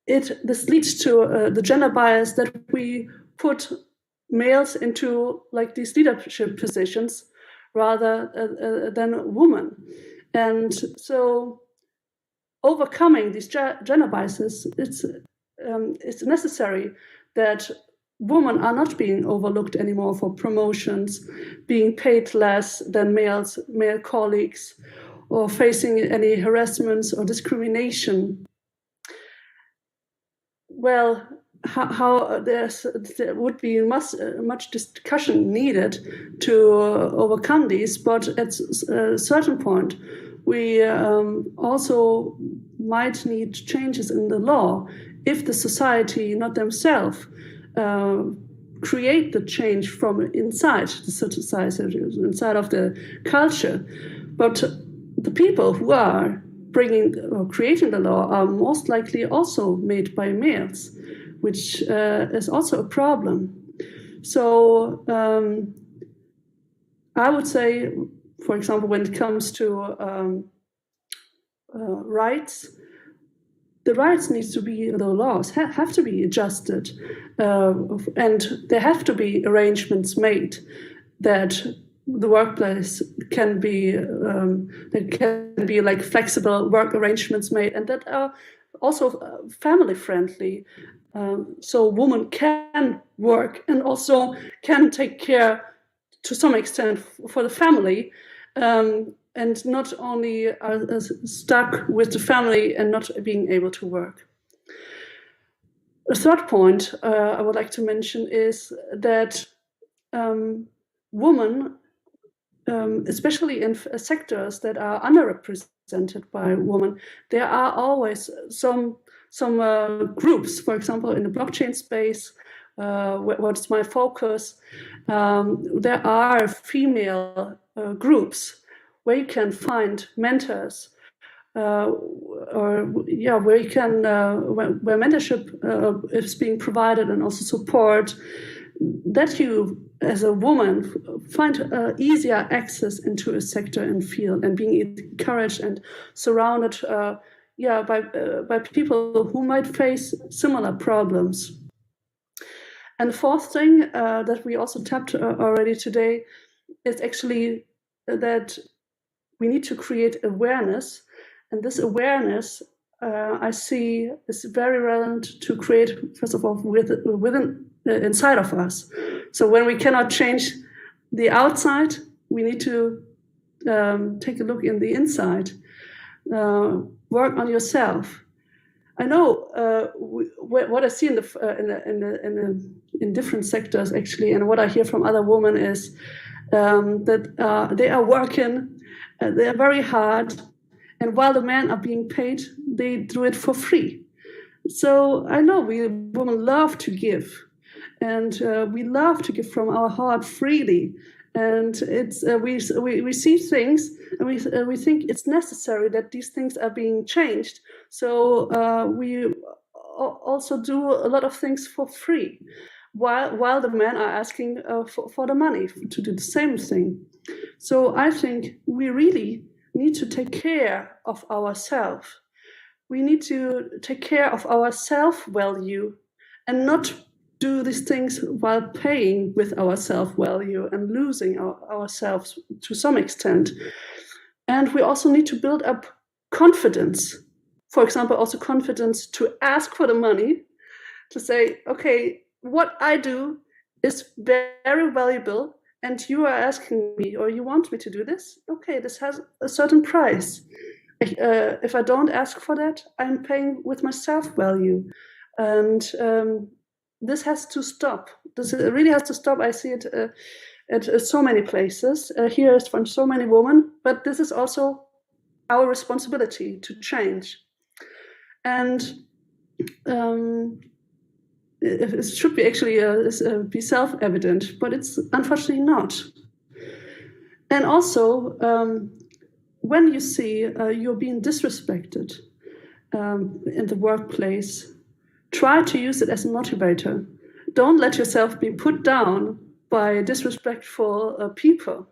this leads to the gender bias that we put males into like these leadership positions rather than women. And so overcoming these gender biases, it's necessary that women are not being overlooked anymore for promotions, being paid less than male colleagues, or facing any harassments or discrimination. Well, how there would be much discussion needed to overcome these, but at a certain point, we also might need changes in the law if the society, not themselves, create the change from inside the society, inside of the culture. But the people who are creating the law are most likely also made by males, which is also a problem. So I would say, for example, when it comes to rights, the rights needs to be, the laws have to be adjusted, and there have to be arrangements made that the workplace can be like flexible work arrangements made, and that are also family friendly, so women can work and also can take care to some extent for the family, and not only are stuck with the family and not being able to work. A third point I would like to mention is that women, especially in sectors that are underrepresented by women, there are always some groups, for example, in the blockchain space, what's my focus, there are female groups where you can find mentors, where you can where mentorship is being provided, and also support, that you as a woman find easier access into a sector and field, and being encouraged and surrounded by people who might face similar problems. And the fourth thing that we also tapped already today is actually that we need to create awareness. And this awareness, I see, is very relevant to create, first of all, within inside of us. So when we cannot change the outside, we need to take a look in the inside. Work on yourself. I know what I see in different sectors actually, and what I hear from other women is that they are working, they are very hard, and while the men are being paid, they do it for free. So I know we women love to give, and we love to give from our heart freely. And it's we see things, and we think it's necessary that these things are being changed. So we also do a lot of things for free, while the men are asking for the money to do the same thing. So I think we really need to take care of ourselves. We need to take care of our self-value and not do these things while paying with our self-value and losing ourselves to some extent. And we also need to build up confidence. For example, also confidence to ask for the money, to say, okay, what I do is very valuable, and you are asking me, or you want me to do this? Okay, this has a certain price. If I don't ask for that, I'm paying with my self-value. And this has to stop. This really has to stop. I see it at so many places. Here is from so many women, but this is also our responsibility to change. And it should be actually be self-evident, but it's unfortunately not. And also, when you see you're being disrespected in the workplace, try to use it as a motivator. Don't let yourself be put down by disrespectful people.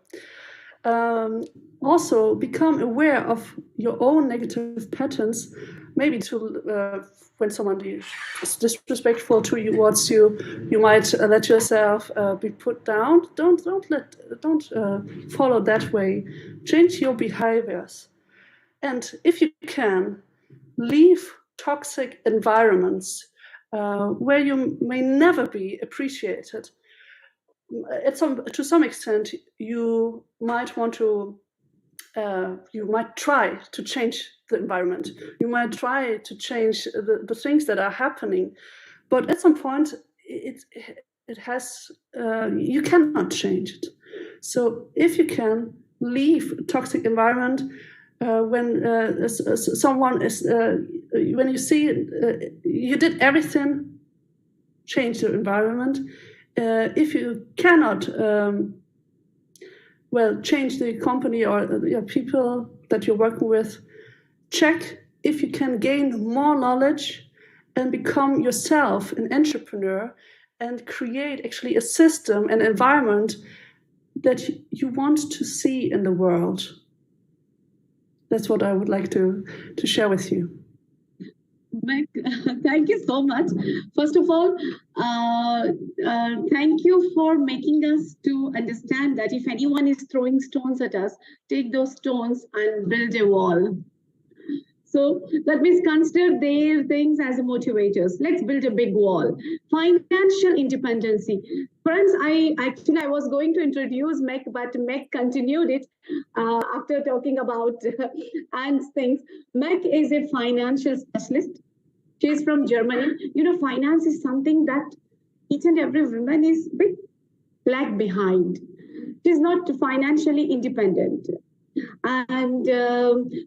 Also, become aware of your own negative patterns. Maybe to when someone is disrespectful towards you, you might let yourself be put down. Don't follow that way. Change your behaviors, and if you can, leave toxic environments where you may never be appreciated. To some extent, you might want to. You might try to change the environment. You might try to change the things that are happening, but at some point, it has you cannot change it. So if you can leave a toxic environment, when someone is, when you see you did everything, change the environment. If you cannot. Change the company or the people that you're working with. Check if you can gain more knowledge and become yourself an entrepreneur and create actually a system, an environment that you want to see in the world. That's what I would like to share with you. Meg, thank you so much. First of all, thank you for making us to understand that if anyone is throwing stones at us, take those stones and build a wall. So that means consider their things as motivators. Let's build a big wall. Financial independency. Friends, I was going to introduce Meg, but Meg continued it after talking about Anne's things. Meg is a financial specialist. She's from Germany. You know, finance is something that each and every woman is bit lag behind. She's not financially independent. And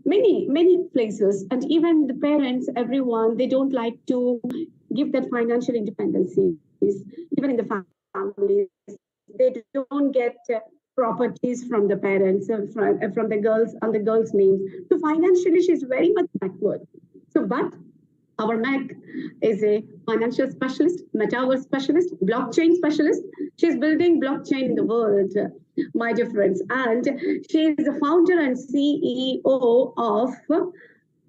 many places, and even the parents, everyone, they don't like to give that financial independency. Even in the families, they don't get properties from the parents, from the girls, on the girls' names. So financially, she's very much backward. So, but our Meg is a financial specialist, metaverse specialist, blockchain specialist. She's building blockchain in the world, my dear friends. And she is the founder and CEO of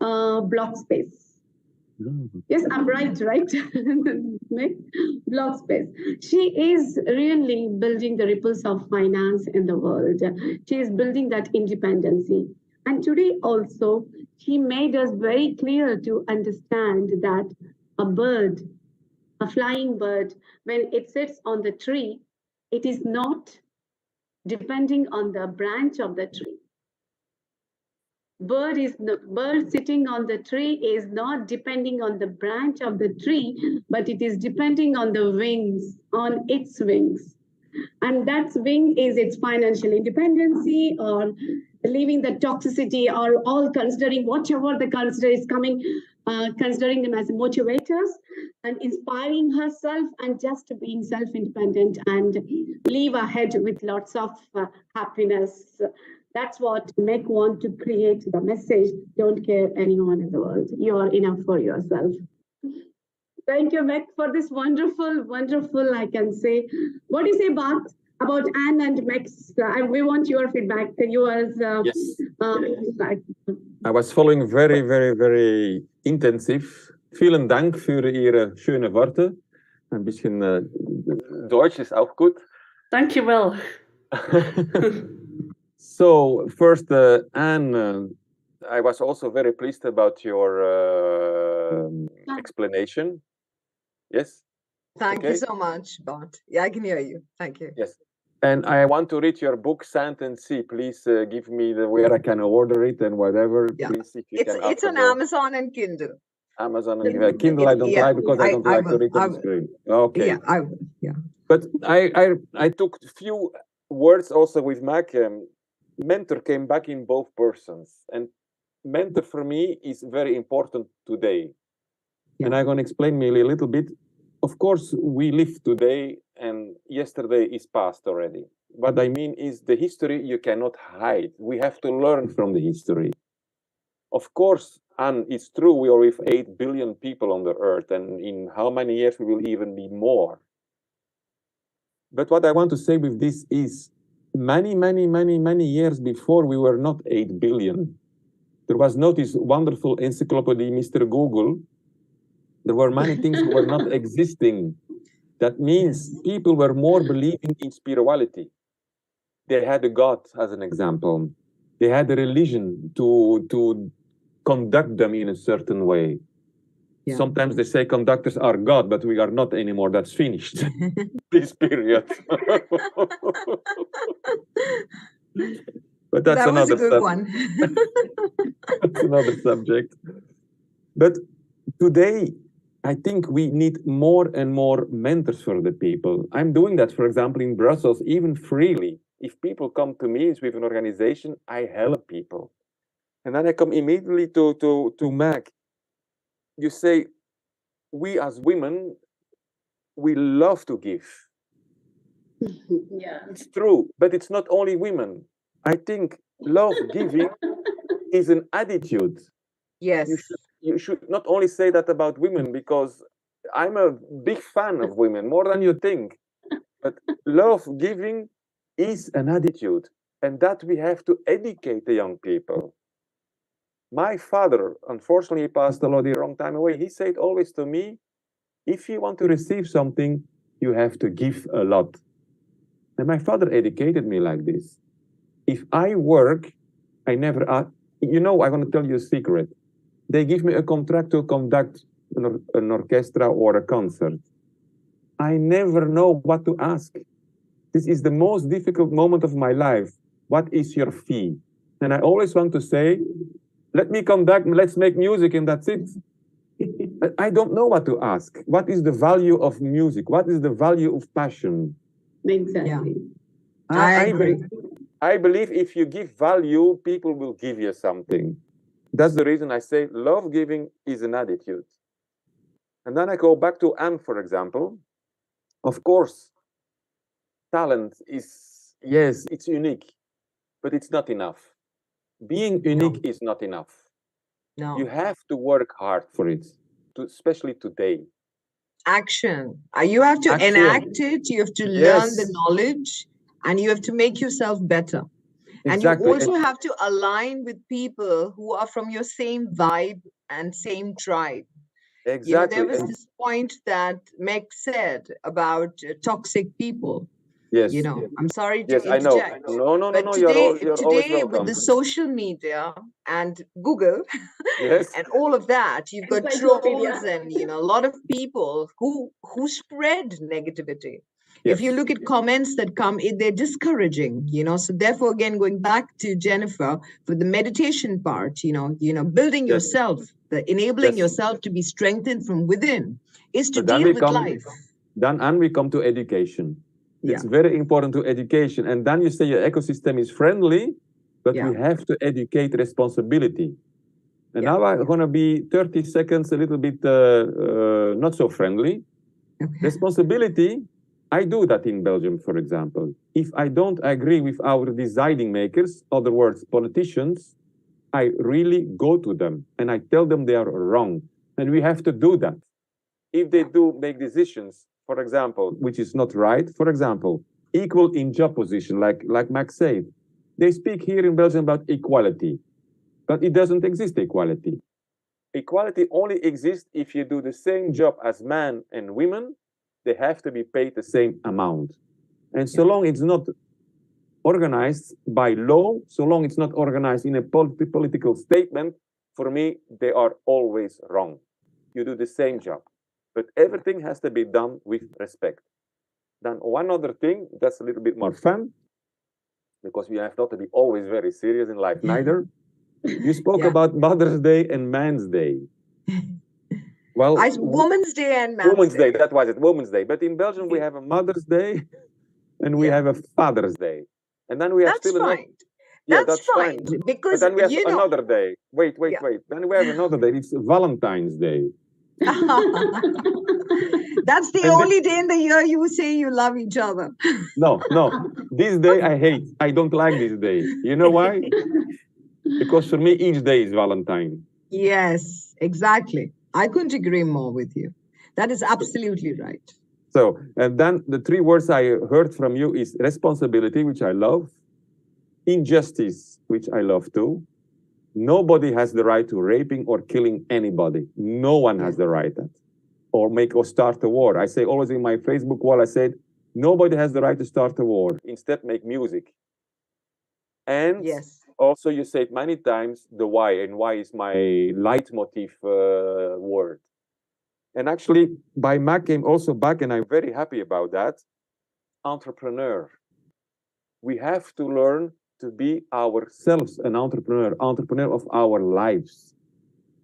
Blockspace. Yes, I'm right? Blockspace. She is really building the ripples of finance in the world. She is building that independency. And today also, he made us very clear to understand that a bird a flying bird, when it sits on the tree, it is not depending on the branch of the tree. Bird sitting on the tree is not depending on the branch of the tree, but it is depending on the wings, on its wings. And that wing is its financial independency, or leaving the toxicity, or all considering whatever the consider is coming, considering them as motivators and inspiring herself and just being self-independent and leave ahead with lots of happiness. That's what Meg want to create, the message: don't care anyone in the world. You are enough for yourself. Thank you, Meg, for this wonderful, wonderful, I can say. What do you say about Anne and Meg's? We want your feedback. Yours. Yes. Feedback. I was following very, very, very intensiv. Vielen Dank für Ihre schönen Worte. Ein bisschen Deutsch ist auch gut. Dankjewel. So, first, Anne, I was also very pleased about your explanation. Yes? Thank you so much, Bart. Yeah, I can hear you. Thank you. Yes. And I want to read your book, Sand and Sea. Please give me where I can order it and whatever. Yeah. Please, if you can. It's on Amazon and Kindle. Amazon and Kindle. I don't like because I don't like to read on the screen. Okay. Yeah, I will. Yeah. But I took a few words also with Mac. Mentor came back in both persons, and mentor for me is very important today. Yeah. And I'm going to explain me a little bit. Of course, we live today, and yesterday is past already. What I mean is the history you cannot hide. We have to learn from the history. Of course, and it's true, we are with 8 billion people on the earth, and in how many years we will even be more. But what I want to say with this is many, many, many, many years before we were not 8 billion. There was not this wonderful encyclopedia, Mr. Google. There were many things that were not existing. That means people were more believing in spirituality. They had a God, as an example. They had a religion to conduct them in a certain way. Yeah. Sometimes they say conductors are God, but we are not anymore. That's finished. This period. But that's that was a good one. That's another subject. But today, I think we need more and more mentors for the people. I'm doing that, for example, in Brussels, even freely. If people come to me with an organization, I help people. And then I come immediately to Mac. You say, we as women, we love to give. Yeah. It's true, but it's not only women. I think love giving is an attitude. Yes. You should not only say that about women, because I'm a big fan of women, more than you think. But love giving is an attitude, and that we have to educate the young people. My father, unfortunately, he passed already a long time away. He said always to me, if you want to receive something, you have to give a lot. And my father educated me like this. If I work, I never ask. You know, I'm going to tell you a secret. They give me a contract to conduct an orchestra or a concert. I never know what to ask. This is the most difficult moment of my life. What is your fee? And I always want to say, let me conduct, let's make music, and that's it. But I don't know what to ask. What is the value of music? What is the value of passion? Exactly. Yeah. I agree. I believe if you give value, people will give you something. That's the reason I say love giving is an attitude. And then I go back to Anne, for example. Of course, talent is, yes, it's unique, but it's not enough. Being unique is not enough. No. You have to work hard for it, especially today. Action. You have to enact it, you have to learn the knowledge, and you have to make yourself better. Exactly. And you also have to align with people who are from your same vibe and same tribe. Exactly. You know, there was this point that Meg said about toxic people. Yes. You know, I'm sorry to Yes, I know. interject. No, But you're today, always with welcome. the social media and Google Yes. and all of that, you've got Encyclopedia. trolls and a lot of people who spread negativity. If Yes. you look at comments that come in, they're discouraging. So therefore, again, going back to Jennifer for the meditation part, building Yes. yourself, the enabling Yes. yourself to be strengthened from within is to But then deal we with come, life. then we come to education. It's Yeah. very important to education. And then you say your ecosystem is friendly, but Yeah. we have to educate responsibility. And Yeah. now I'm going to be 30 seconds a little bit not so friendly. Okay. Responsibility, I do that in Belgium, for example. If I don't agree with our deciding makers, other words, politicians, I really go to them and I tell them they are wrong. And we have to do that. If they do make decisions, for example, which is not right, for example, equal in job position, like Max said, they speak here in Belgium about equality, but it doesn't exist equality. Equality only exists if you do the same job as men and women, they have to be paid the same amount. And so long it's not organized by law, so long it's not organized in a political statement, for me, they are always wrong. You do the same job, but everything has to be done with respect. Then one other thing that's a little bit more fun, because we have not to be always very serious in life neither. You spoke about Mother's Day and Man's Day. Well, Women's Day and Man's Women's Day. Day, that was it, Women's Day. But in Belgium, we have a Mother's Day and we have a Father's Day. And then we have That's still fine. Yeah, That's fine. Because, but then we have another day. Wait. Then we have another day. It's Valentine's Day. That's the only day in the year you say you love each other. No. This day I hate. I don't like this day. You know why? Because for me, each day is Valentine. Yes, exactly. I couldn't agree more with you. That is absolutely right. So, and then the three words I heard from you is responsibility, which I love, injustice, which I love too. Nobody has the right to raping or killing anybody. No one has the right that. Or start a war. I say always in my Facebook wall, I said, nobody has the right to start a war. Instead, make music. And also you said many times the why, and why is my leitmotif word. And actually, by Mac came also back, and I'm very happy about that, entrepreneur. We have to learn to be ourselves an entrepreneur of our lives.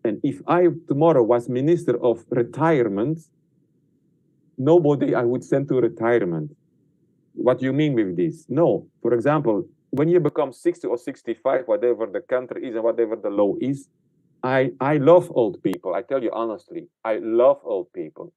And if I tomorrow was Minister of Retirement, nobody I would send to retirement. What do you mean with this? No. For example, when you become 60 or 65, whatever the country is and whatever the law is, I love old people. I tell you honestly, I love old people.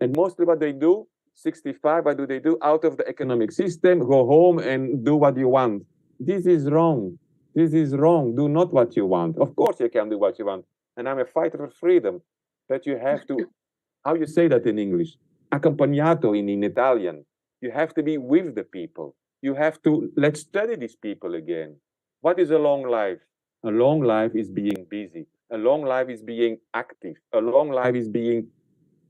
And mostly what they do, 65, what do they do? Out of the economic system, go home and do what you want. This is wrong. This is wrong. Do not what you want. Of course you can do what you want. And I'm a fighter for freedom. But you have to, how you say that in English? Accompagnato in Italian. You have to be with the people. You have to, let's study these people again. What is a long life? A long life is being busy. A long life is being active. A long life is being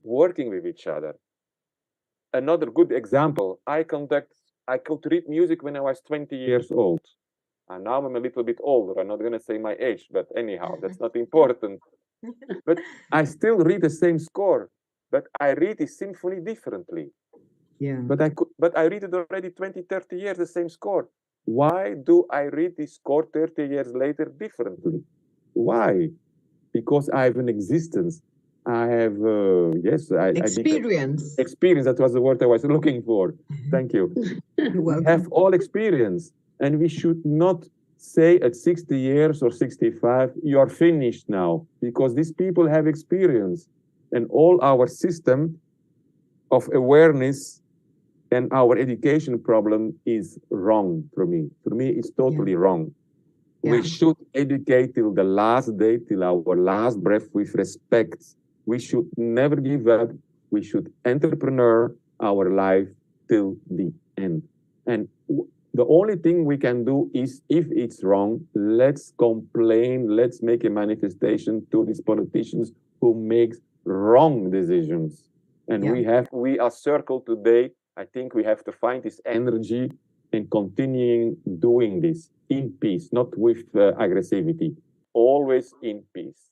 working with each other. Another good example, I could read music when I was 20 years old. And now I'm a little bit older. I'm not going to say my age, but anyhow, that's not important. But I still read the same score, but I read the symphony differently. Yeah. But I read it already 20, 30 years, the same score. Why do I read this score 30 years later differently? Why? Because I have an existence. I have, experience. Experience, that was the word I was looking for. Thank you. We have all experience. And we should not say at 60 years or 65, you are finished now. Because these people have experience. And all our system of awareness and our education problem is wrong for me. For me, it's totally wrong. We should educate till the last day, till our last breath with respect. We should never give up. We should entrepreneur our life till the end. And the only thing we can do is, if it's wrong, let's complain, let's make a manifestation to these politicians who make wrong decisions. And we are circled today I think we have to find this energy and continuing doing this in peace, not with aggressivity, always in peace.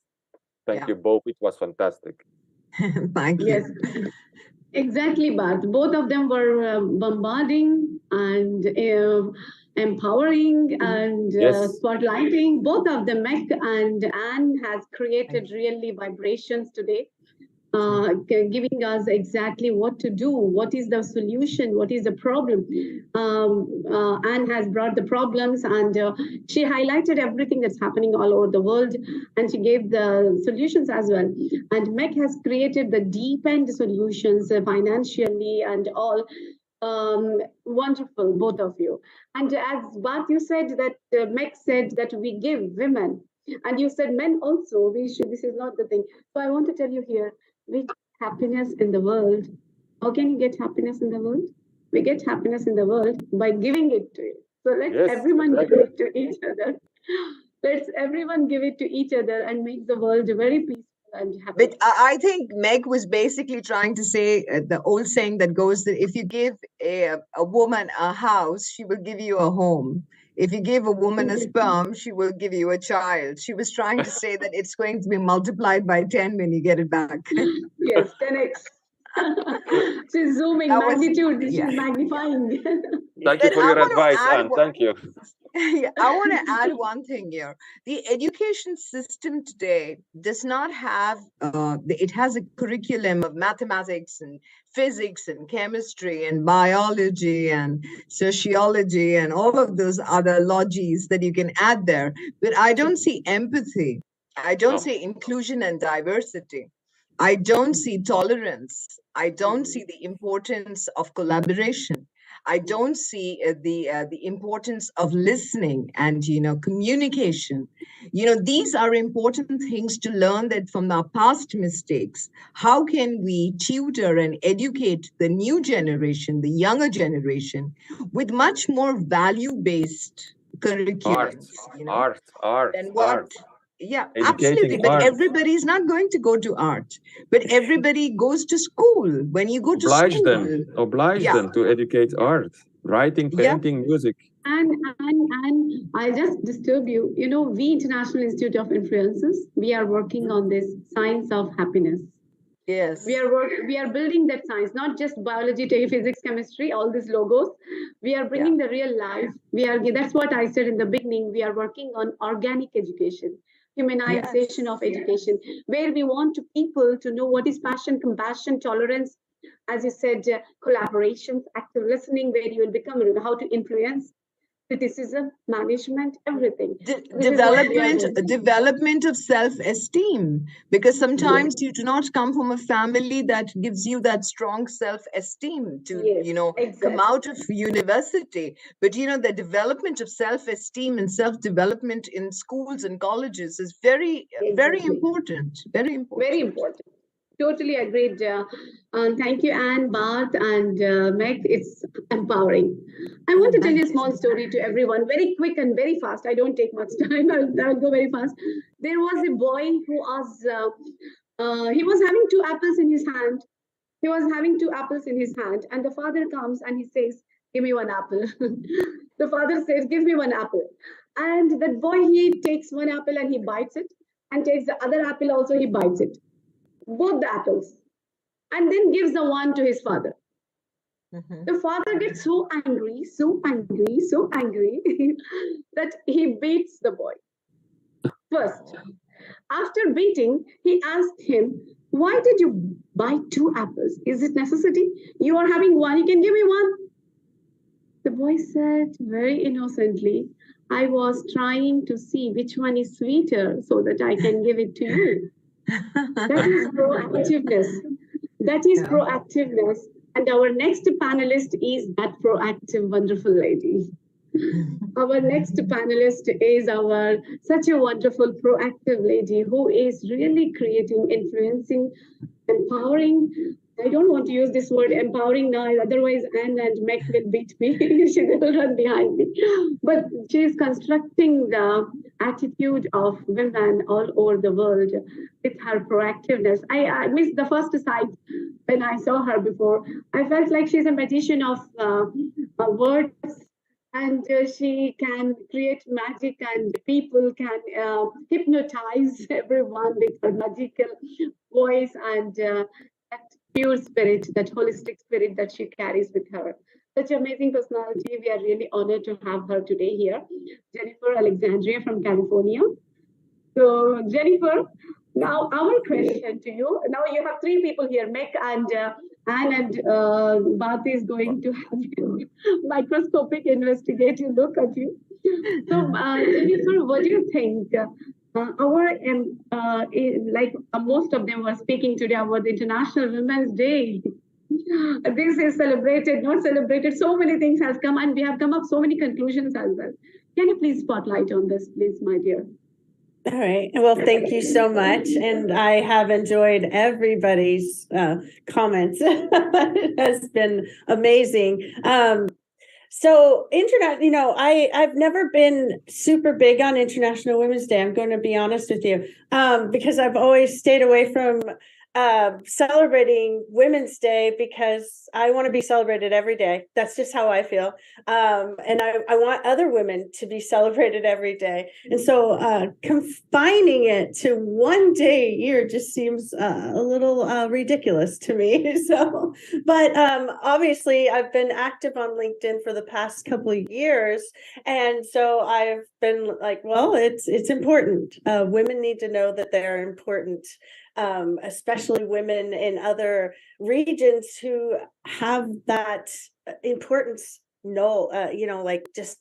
Thank you both. It was fantastic. Thank you. Yes, exactly, Bart. Both of them were bombarding and empowering and spotlighting. Both of them, Meg and Anne, has created really vibrations today. Giving us exactly what to do, what is the solution, what is the problem. Anne has brought the problems, and she highlighted everything that's happening all over the world, and she gave the solutions as well. And Meg has created the deep end solutions financially and all. Wonderful, both of you. And as Bart, you said that Meg said that we give women, and you said men also, we should, this is not the thing. So I want to tell you here, we get happiness in the world. How can you get happiness in the world? We get happiness in the world by giving it to you. So let's everyone give it to each other. Let's everyone give it to each other and make the world very peaceful and happy. But I think Meg was basically trying to say the old saying that goes that if you give a woman a house, she will give you a home. If you give a woman a sperm, she will give you a child. She was trying to say that it's going to be multiplied by 10 when you get it back. Yes, 10x. She's zooming, magnitude, she's magnifying. Thank you for your advice, Anne. Thank you. I want to add one thing here. The education system today does not have, it has a curriculum of mathematics and physics and chemistry and biology and sociology and all of those other logies that you can add there. But I don't see empathy. I don't see inclusion and diversity. I don't see tolerance. I don't see the importance of collaboration. I don't see the importance of listening and, communication. These are important things to learn that from our past mistakes. How can we tutor and educate the new generation, the younger generation, with much more value-based curriculums? Art. Yeah, Educating absolutely. But art. everybody's not going to go to art. But everybody goes to school. When you go to school, oblige them to educate art, writing, painting, music. And I just disturb you. We International Institute of Influencers, we are working on this science of happiness. Yes. We are building that science, not just biology, physics, chemistry, all these logos. We are bringing the real life. That's what I said in the beginning. We are working on organic education, humanization of education, where we want people to know what is passion, compassion, tolerance, as you said, collaborations, active listening, where you will become how to influence, criticism, management, everything. Development of self-esteem, because sometimes you do not come from a family that gives you that strong self-esteem to, come out of university. But, the development of self-esteem and self-development in schools and colleges is very, very important. Very important. Very important. Totally agreed. Thank you, Anne, Bart, and Meg. It's empowering. I want to tell you a small story to everyone, very quick and very fast. I don't take much time. I'll go very fast. There was a boy who was, he was having 2 apples in his hand. He was having 2 apples in his hand, and the father comes and he says, "Give me 1 apple." The father says, "Give me 1 apple." And that boy, he takes 1 apple and he bites it, and takes the other apple also, he bites it. Both the apples, and then gives the one to his father. The father gets so angry that he beats the boy. First, after beating, he asked him, "Why did you bite 2 apples? Is it necessity? You are having 1, you can give me 1. The boy said very innocently, "I was trying to see which one is sweeter so that I can give it to you." That is proactiveness. That is proactiveness. And our next panelist is that proactive, wonderful lady. Our next panelist is such a wonderful, proactive lady who is really creating, influencing, empowering I don't want to use this word empowering now, otherwise Anne and Meg will beat me. She will run behind me. But she is constructing the attitude of women all over the world with her proactiveness. I missed the first sight when I saw her before. I felt like she's a magician of words, and she can create magic, and people can hypnotize everyone with her magical voice and that pure spirit, that holistic spirit that she carries with her. Such amazing personality. We are really honored to have her today here. Jennifer Alexandria from California. So, Jennifer, now our question to you. Now you have three people here, Meg and Anne and Bharti is going to have a microscopic investigative look at you. So, Jennifer, what do you think? Most of them were speaking today about the International Women's Day. This is celebrated, not celebrated. So many things has come, and we have come up so many conclusions as well. Can you please spotlight on this, please, my dear? All right. Well, thank you so much. And I have enjoyed everybody's comments. It has been amazing. So I've never been super big on International Women's Day. I'm going to be honest with you, because I've always stayed away from celebrating Women's Day because I want to be celebrated every day. That's just how I feel. And I want other women to be celebrated every day. And so confining it to one day a year just seems a little ridiculous to me. So, but obviously I've been active on LinkedIn for the past couple of years. And so I've been like, well, it's important. Women need to know that they're important. Especially women in other regions who have that importance. Just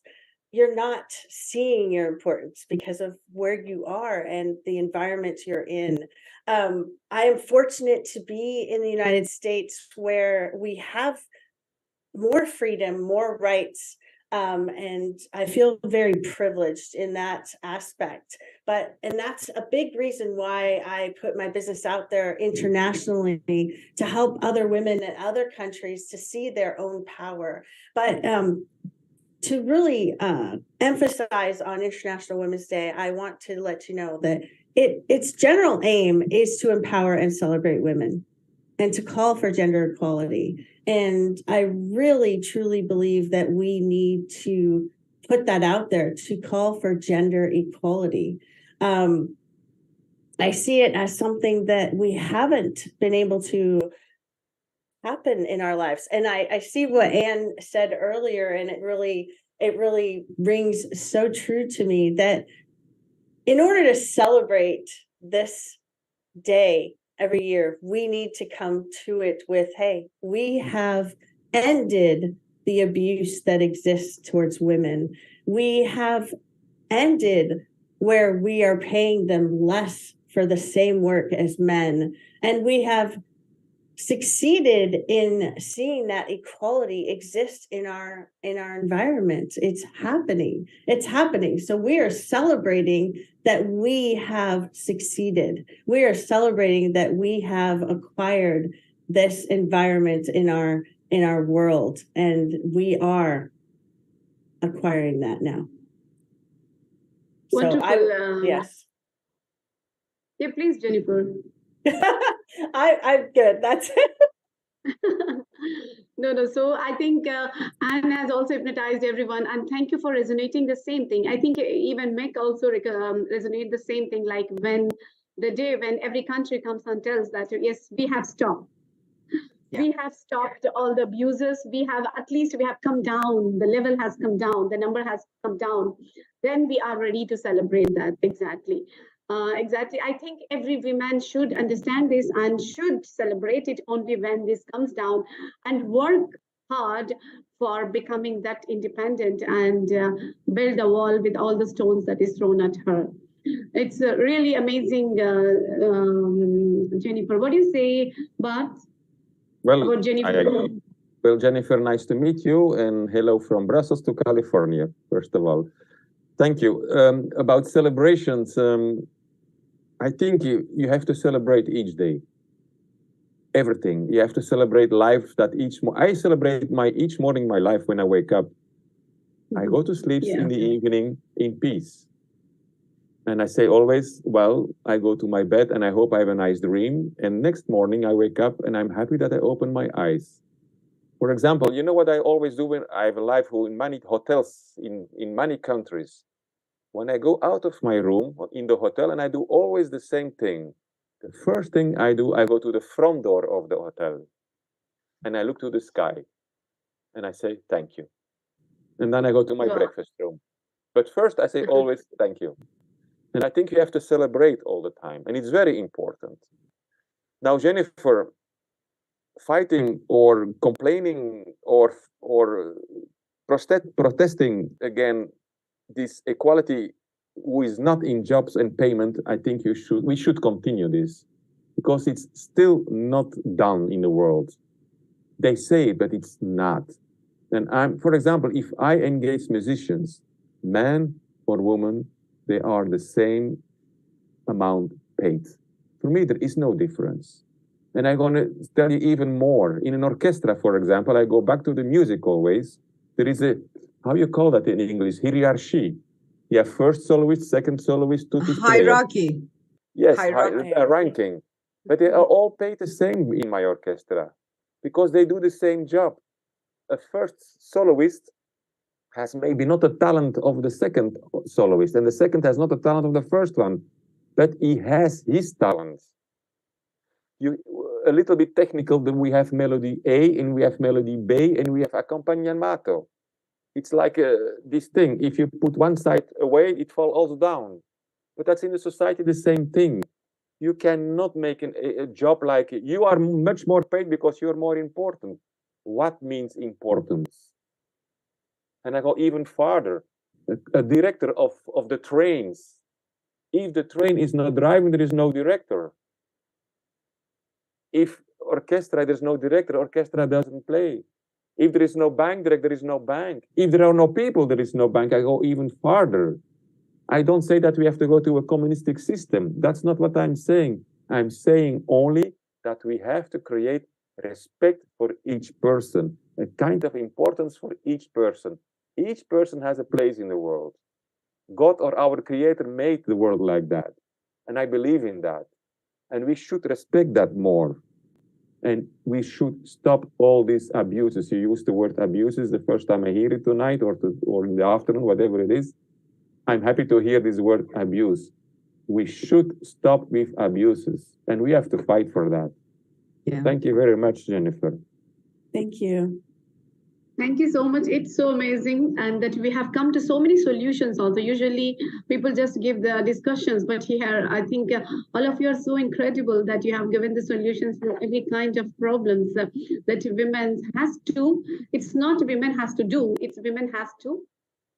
you're not seeing your importance because of where you are and the environment you're in. I am fortunate to be in the United States where we have more freedom, more rights. And I feel very privileged in that aspect. And that's a big reason why I put my business out there internationally to help other women in other countries to see their own power. But to really emphasize on International Women's Day, I want to let you know that its general aim is to empower and celebrate women and to call for gender equality. And I really, truly believe that we need to put that out there to call for gender equality. I see it as something that we haven't been able to happen in our lives. And I see what Anne said earlier, and it really rings so true to me that in order to celebrate this day every year, we need to come to it with, hey, we have ended the abuse that exists towards women. We have ended where we are paying them less for the same work as men. And we have succeeded in seeing that equality exist in our environment. It's happening. So we are celebrating that we have succeeded. We are celebrating that we have acquired this environment in our world, and we are acquiring that now. Wonderful. So yes. Yeah, please, Jennifer. I'm good. That's it. No. So I think Anne has also hypnotized everyone, and thank you for resonating the same thing. I think even Meg also resonate the same thing. Like when the day when every country comes and tells that yes, we have stopped. Yeah. We have stopped all the abuses. We have come down. The level has come down. The number has come down. Then we are ready to celebrate that. Exactly. I think every woman should understand this and should celebrate it only when this comes down, and work hard for becoming that independent and build a wall with all the stones that is thrown at her. It's really amazing, Jennifer. What do you say, Bart? Well, about Jennifer? Well, Jennifer, nice to meet you, and hello from Brussels to California, first of all. Thank you. About celebrations, I think you have to celebrate each day. everything. You have to celebrate life. That I celebrate each morning my life when I wake up. I go to sleep in the evening in peace. And I say always, well, I go to my bed and I hope I have a nice dream. And next morning I wake up and I'm happy that I open my eyes. For example, you know what I always do when I have a life in many hotels in many countries? When I go out of my room in the hotel, and I do always the same thing. The first thing I do, I go to the front door of the hotel and I look to the sky and I say, thank you. And then I go to my breakfast room. But first I say always, thank you. And I think you have to celebrate all the time. And it's very important. Now, Jennifer, fighting or complaining or protesting against this equality who is not in jobs and payment, I think we should continue this because it's still not done in the world. They say it, but it's not. And for example, if I engage musicians, man or woman, they are the same amount paid. For me, there is no difference. And I'm going to tell you even more. In an orchestra, for example, I go back to the music always. There is a, how you call that in English, hierarchy. You have first soloist, second soloist, tutti player. Hierarchy. Yes, ranking. But they are all paid the same in my orchestra because they do the same job. A first soloist has maybe not the talent of the second soloist, and the second has not the talent of the first one, but he has his talent. A little bit technical, then we have melody A, and we have melody B, and we have accompagnamento. It's like this thing. If you put one side away, it falls down. But that's in the society the same thing. You cannot make a job like you are much more paid because you're more important. What means importance? And I go even farther. A director of the trains. If the train is not driving, there is no director. If orchestra, there's no director, orchestra doesn't play. If there is no bank director, there is no bank. If there are no people, there is no bank. I go even farther. I don't say that we have to go to a communistic system. That's not what I'm saying. I'm saying only that we have to create respect for each person, a kind of importance for each person. Each person has a place in the world. God or our creator made the world like that. And I believe in that. And we should respect that more. And we should stop all these abuses. You used the word abuses the first time I hear it tonight or in the afternoon, whatever it is. I'm happy to hear this word abuse. We should stop with abuses. And we have to fight for that. Yeah. Thank you very much, Jennifer. Thank you. Thank you so much. It's so amazing, and that we have come to so many solutions also. Usually people just give the discussions, but here I think all of you are so incredible that you have given the solutions for every kind of problems that women has to. It's not women has to do, it's women has to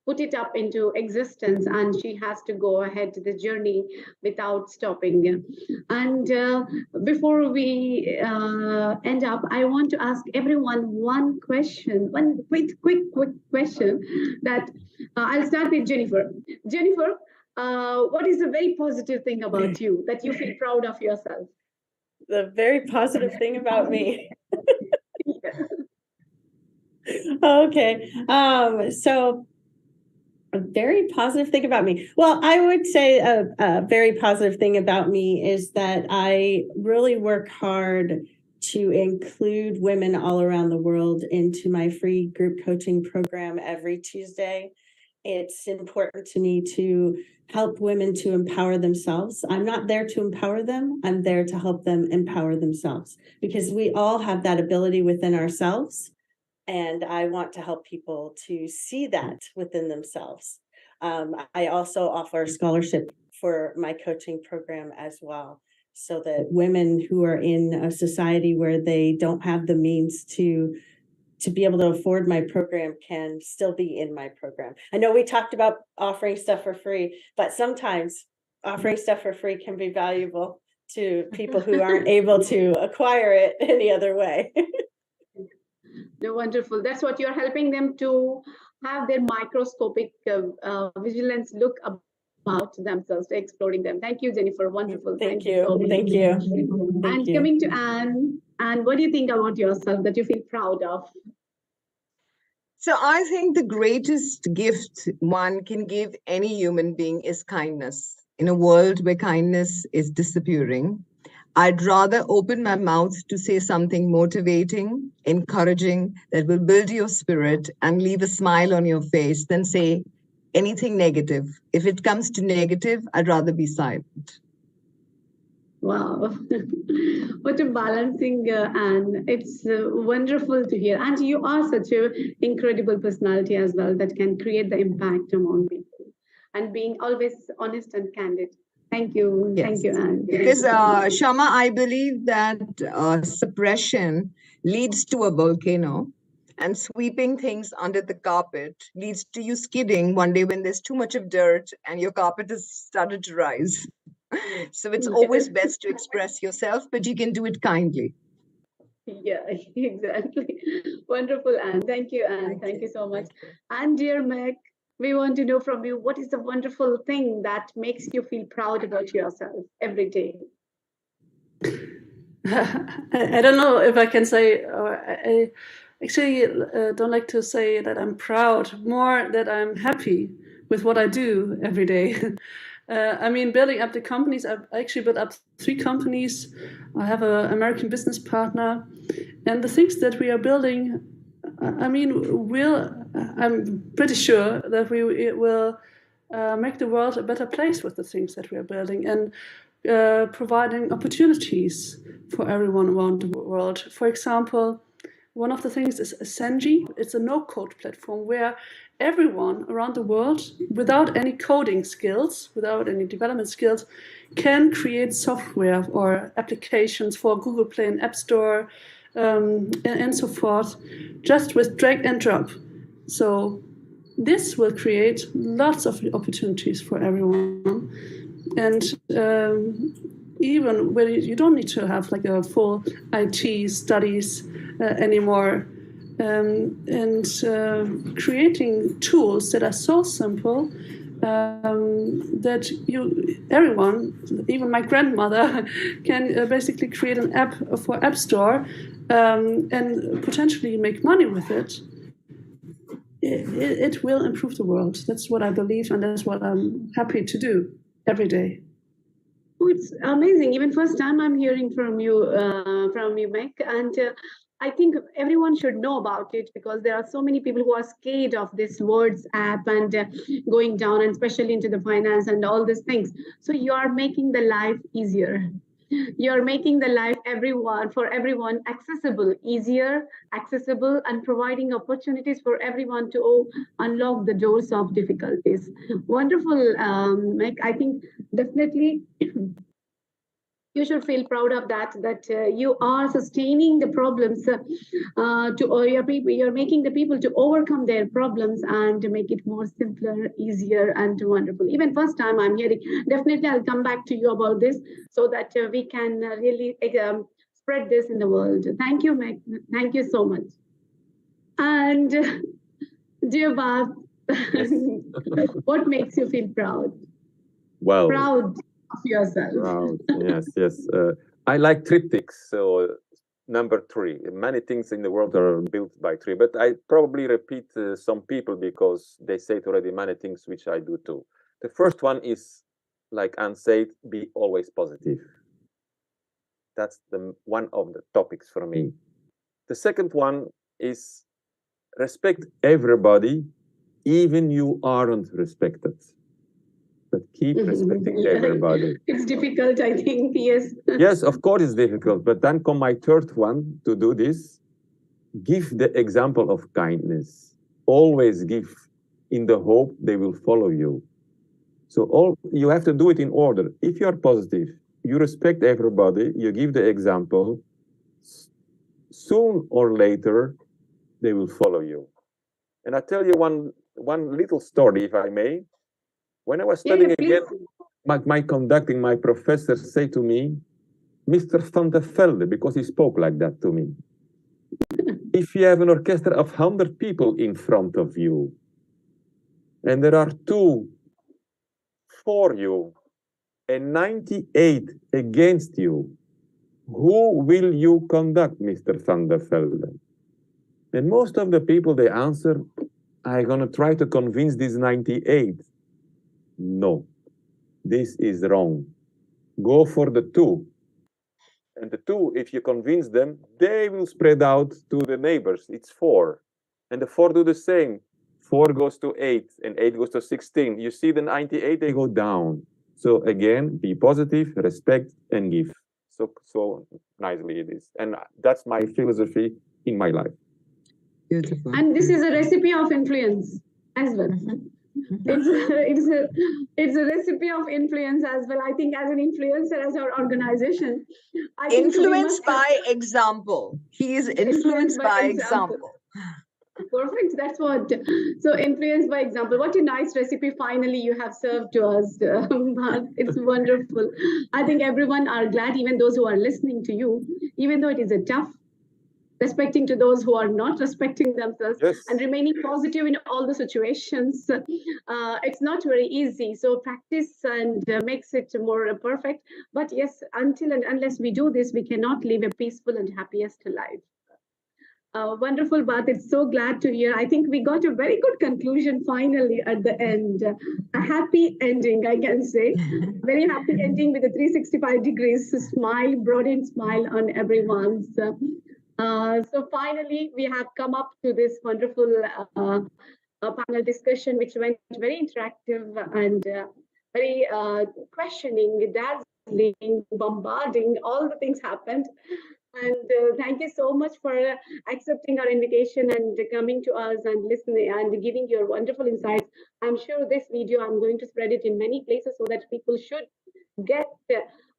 put it up into existence, and she has to go ahead to the journey without stopping. And before we end up, I want to ask everyone one question, one quick question that I'll start with Jennifer. Jennifer, what is a very positive thing about you that you feel proud of yourself? The very positive thing about me. Okay. So a very positive thing about me. Well, I would say a very positive thing about me is that I really work hard to include women all around the world into my free group coaching program every Tuesday. It's important to me to help women to empower themselves. I'm not there to empower them. I'm there to help them empower themselves because we all have that ability within ourselves. And I want to help people to see that within themselves. I also offer a scholarship for my coaching program as well, so that women who are in a society where they don't have the means to be able to afford my program can still be in my program. I know we talked about offering stuff for free, but sometimes offering stuff for free can be valuable to people who aren't able to acquire it any other way. No, wonderful. That's what you're helping them to have their microscopic vigilance look about themselves, exploring them. Thank you, Jennifer. Wonderful. Thank you. Thank you. And coming to Anne. And what do you think about yourself that you feel proud of? So I think the greatest gift one can give any human being is kindness. In a world where kindness is disappearing, I'd rather open my mouth to say something motivating, encouraging, that will build your spirit and leave a smile on your face than say anything negative. If it comes to negative, I'd rather be silent. Wow, what a balancing, and it's wonderful to hear. And you are such an incredible personality as well that can create the impact among people and being always honest and candid. Thank you. Yes. Thank you, Anne. Because, Shama, I believe that suppression leads to a volcano, and sweeping things under the carpet leads to you skidding one day when there's too much of dirt and your carpet has started to rise. So it's always best to express yourself, but you can do it kindly. Yeah, exactly. Wonderful, Anne. Thank you, Anne. Thank you so much. And dear Meg, we want to know from you, what is the wonderful thing that makes you feel proud about yourself every day? I don't know if I can say, or I actually don't like to say that I'm proud, more that I'm happy with what I do every day. I mean, building up the companies, I've actually built up 3 companies. I have an American business partner. And the things that we are building, I mean, I'm pretty sure that it will make the world a better place with the things that we are building and providing opportunities for everyone around the world. For example, one of the things is Senji. It's a no-code platform where everyone around the world, without any coding skills, without any development skills, can create software or applications for Google Play and App Store and so forth, just with drag and drop. So this will create lots of opportunities for everyone. And even when you don't need to have like a full IT studies anymore, and creating tools that are so simple that everyone, even my grandmother, can basically create an app for App Store and potentially make money with it. It will improve the world. That's what I believe, and that's what I'm happy to do every day. Oh, it's amazing. Even first time I'm hearing from you, Meg, and I think everyone should know about it because there are so many people who are scared of this words app and going down, and especially into the finance and all these things. So you are making the life easier. You're making the life for everyone accessible, easier, accessible, and providing opportunities for everyone to unlock the doors of difficulties. Wonderful, Meg. I think definitely you should feel proud of that you are sustaining the problems you're making the people to overcome their problems and make it more simpler, easier, and wonderful. Even first time I'm hearing, definitely I'll come back to you about this so that we can really spread this in the world. Thank you, Meg. Thank you so much. And dear Bhav, Yes. what makes you feel proud? Well, Proud of yourself. proud. Yes. I like triptychs. So number 3. Many things in the world are built by 3, but I probably repeat some people because they said already many things which I do too. The first one is, like Anne said, be always positive. That's one of the topics for me. The second one is respect everybody, even you aren't respected. But keep respecting everybody. It's difficult, I think, yes. Yes, of course it's difficult. But then come my third one to do this. Give the example of kindness. Always give in the hope they will follow you. So you have to do it in order. If you are positive, you respect everybody, you give the example, soon or later, they will follow you. And I tell you one little story, if I may. When I was studying again, my professor said to me, Mr. Van der Velde, because he spoke like that to me. If you have an orchestra of 100 people in front of you, and there are 2 for you, and 98 against you, who will you conduct, Mr. Van der Velde? And most of the people, they answer, I'm going to try to convince these 98. No, this is wrong. Go for the 2. And the 2, if you convince them, they will spread out to the neighbors. It's 4. And the 4 do the same. 4 goes to 8, and 8 goes to 16. You see the 98, they go down. So again, be positive, respect, and give. So nicely it is. And that's my philosophy in my life. Beautiful. And this is a recipe of influence as well. It's a recipe of influence as well. I think as an influencer, as our organization, I think Influenced by example. He is influenced by example. Perfect. That's what. So influenced by example. What a nice recipe finally you have served to us. It's wonderful. I think everyone are glad, even those who are listening to you, even though it is a tough, respecting to those who are not respecting themselves, Yes. and remaining positive in all the situations. It's not very easy. So practice and makes it more perfect. But yes, until and unless we do this, we cannot live a peaceful and happiest life. Wonderful, Bart. It's so glad to hear. I think we got a very good conclusion finally at the end. A happy ending, I can say. Very happy ending with a 365 degrees smile, broadened smile on everyone's. So finally, we have come up to this wonderful panel discussion, which went very interactive and very questioning, dazzling, bombarding. All the things happened. And thank you so much for accepting our invitation and coming to us and listening and giving your wonderful insights. I'm sure this video, I'm going to spread it in many places so that people should get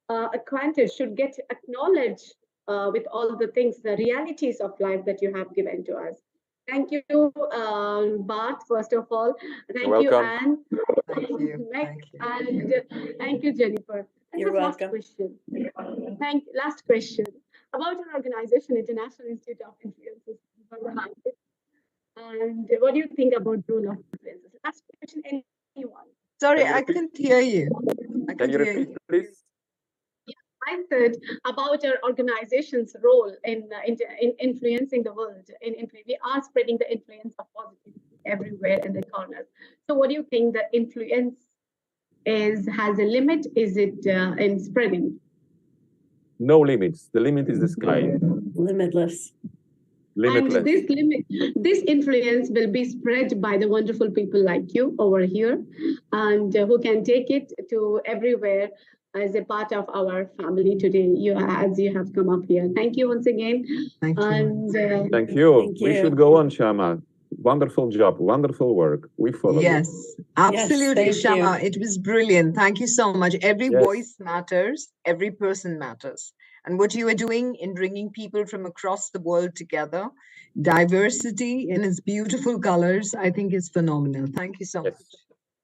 acquainted, should get acknowledged with all the things, the realities of life that you have given to us. Thank you, Bart, first of all. Thank you, Anne. Thank you. Meg, and thank you, Jennifer. And You're last welcome. question. Last question about our organization, International Institute of InfluencersI. And what do you think about role of influencers? Last question, anyone? Sorry, Can you I repeat? couldn't hear you. Can you repeat, please? I said about our organization's role in influencing the world. We are spreading the influence of positivity everywhere in the corners. So what do you think the influence has a limit? Is it in spreading? No limits. The limit is the sky. Limitless. Limitless. And this influence will be spread by the wonderful people like you over here, and who can take it to everywhere as a part of our family today. As you have come up here. Thank you once again. Thank you. And Thank you. Thank We you. should go on, Shama. Wonderful job. Wonderful work. We follow. Yes, absolutely, thank you. Shama. It was brilliant. Thank you so much. Every Yes. voice matters. Every person matters. And what you are doing in bringing people from across the world together, diversity in its beautiful colors, I think is phenomenal. Thank you so Yes. much.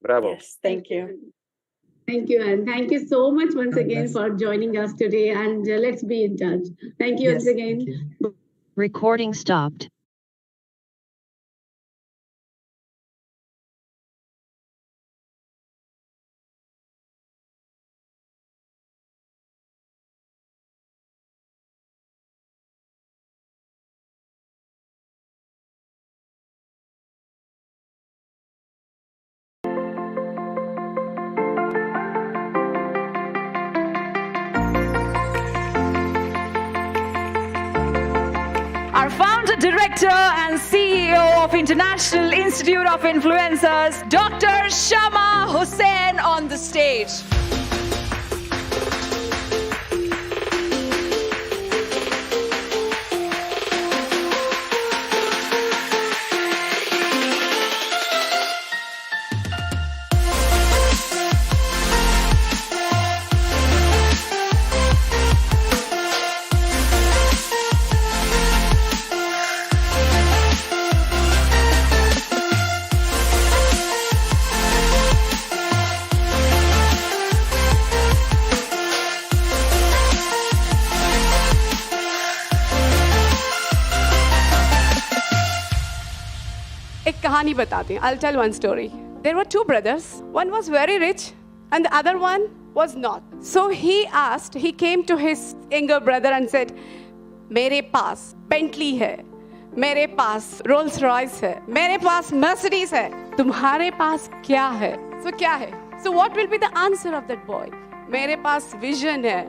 Bravo. Yes, thank you. Thank you, and thank you so much once God again bless. for joining us today. And let's be in touch. Thank you once Yes, again. thank you. Recording stopped. Our founder, director, and CEO of International Institute of Influencers, Dr. Shama Hussain on the stage. एक कहानी बताते हैं. I'll tell one story. There were two brothers. One was very rich and the other one was not. So he came to his younger brother and said, मेरे पास Bentley है, मेरे पास Rolls Royce है, मेरे पास Mercedes है, तुम्हारे पास क्या है? So क्या है? So what will be the answer of that boy? मेरे पास vision है,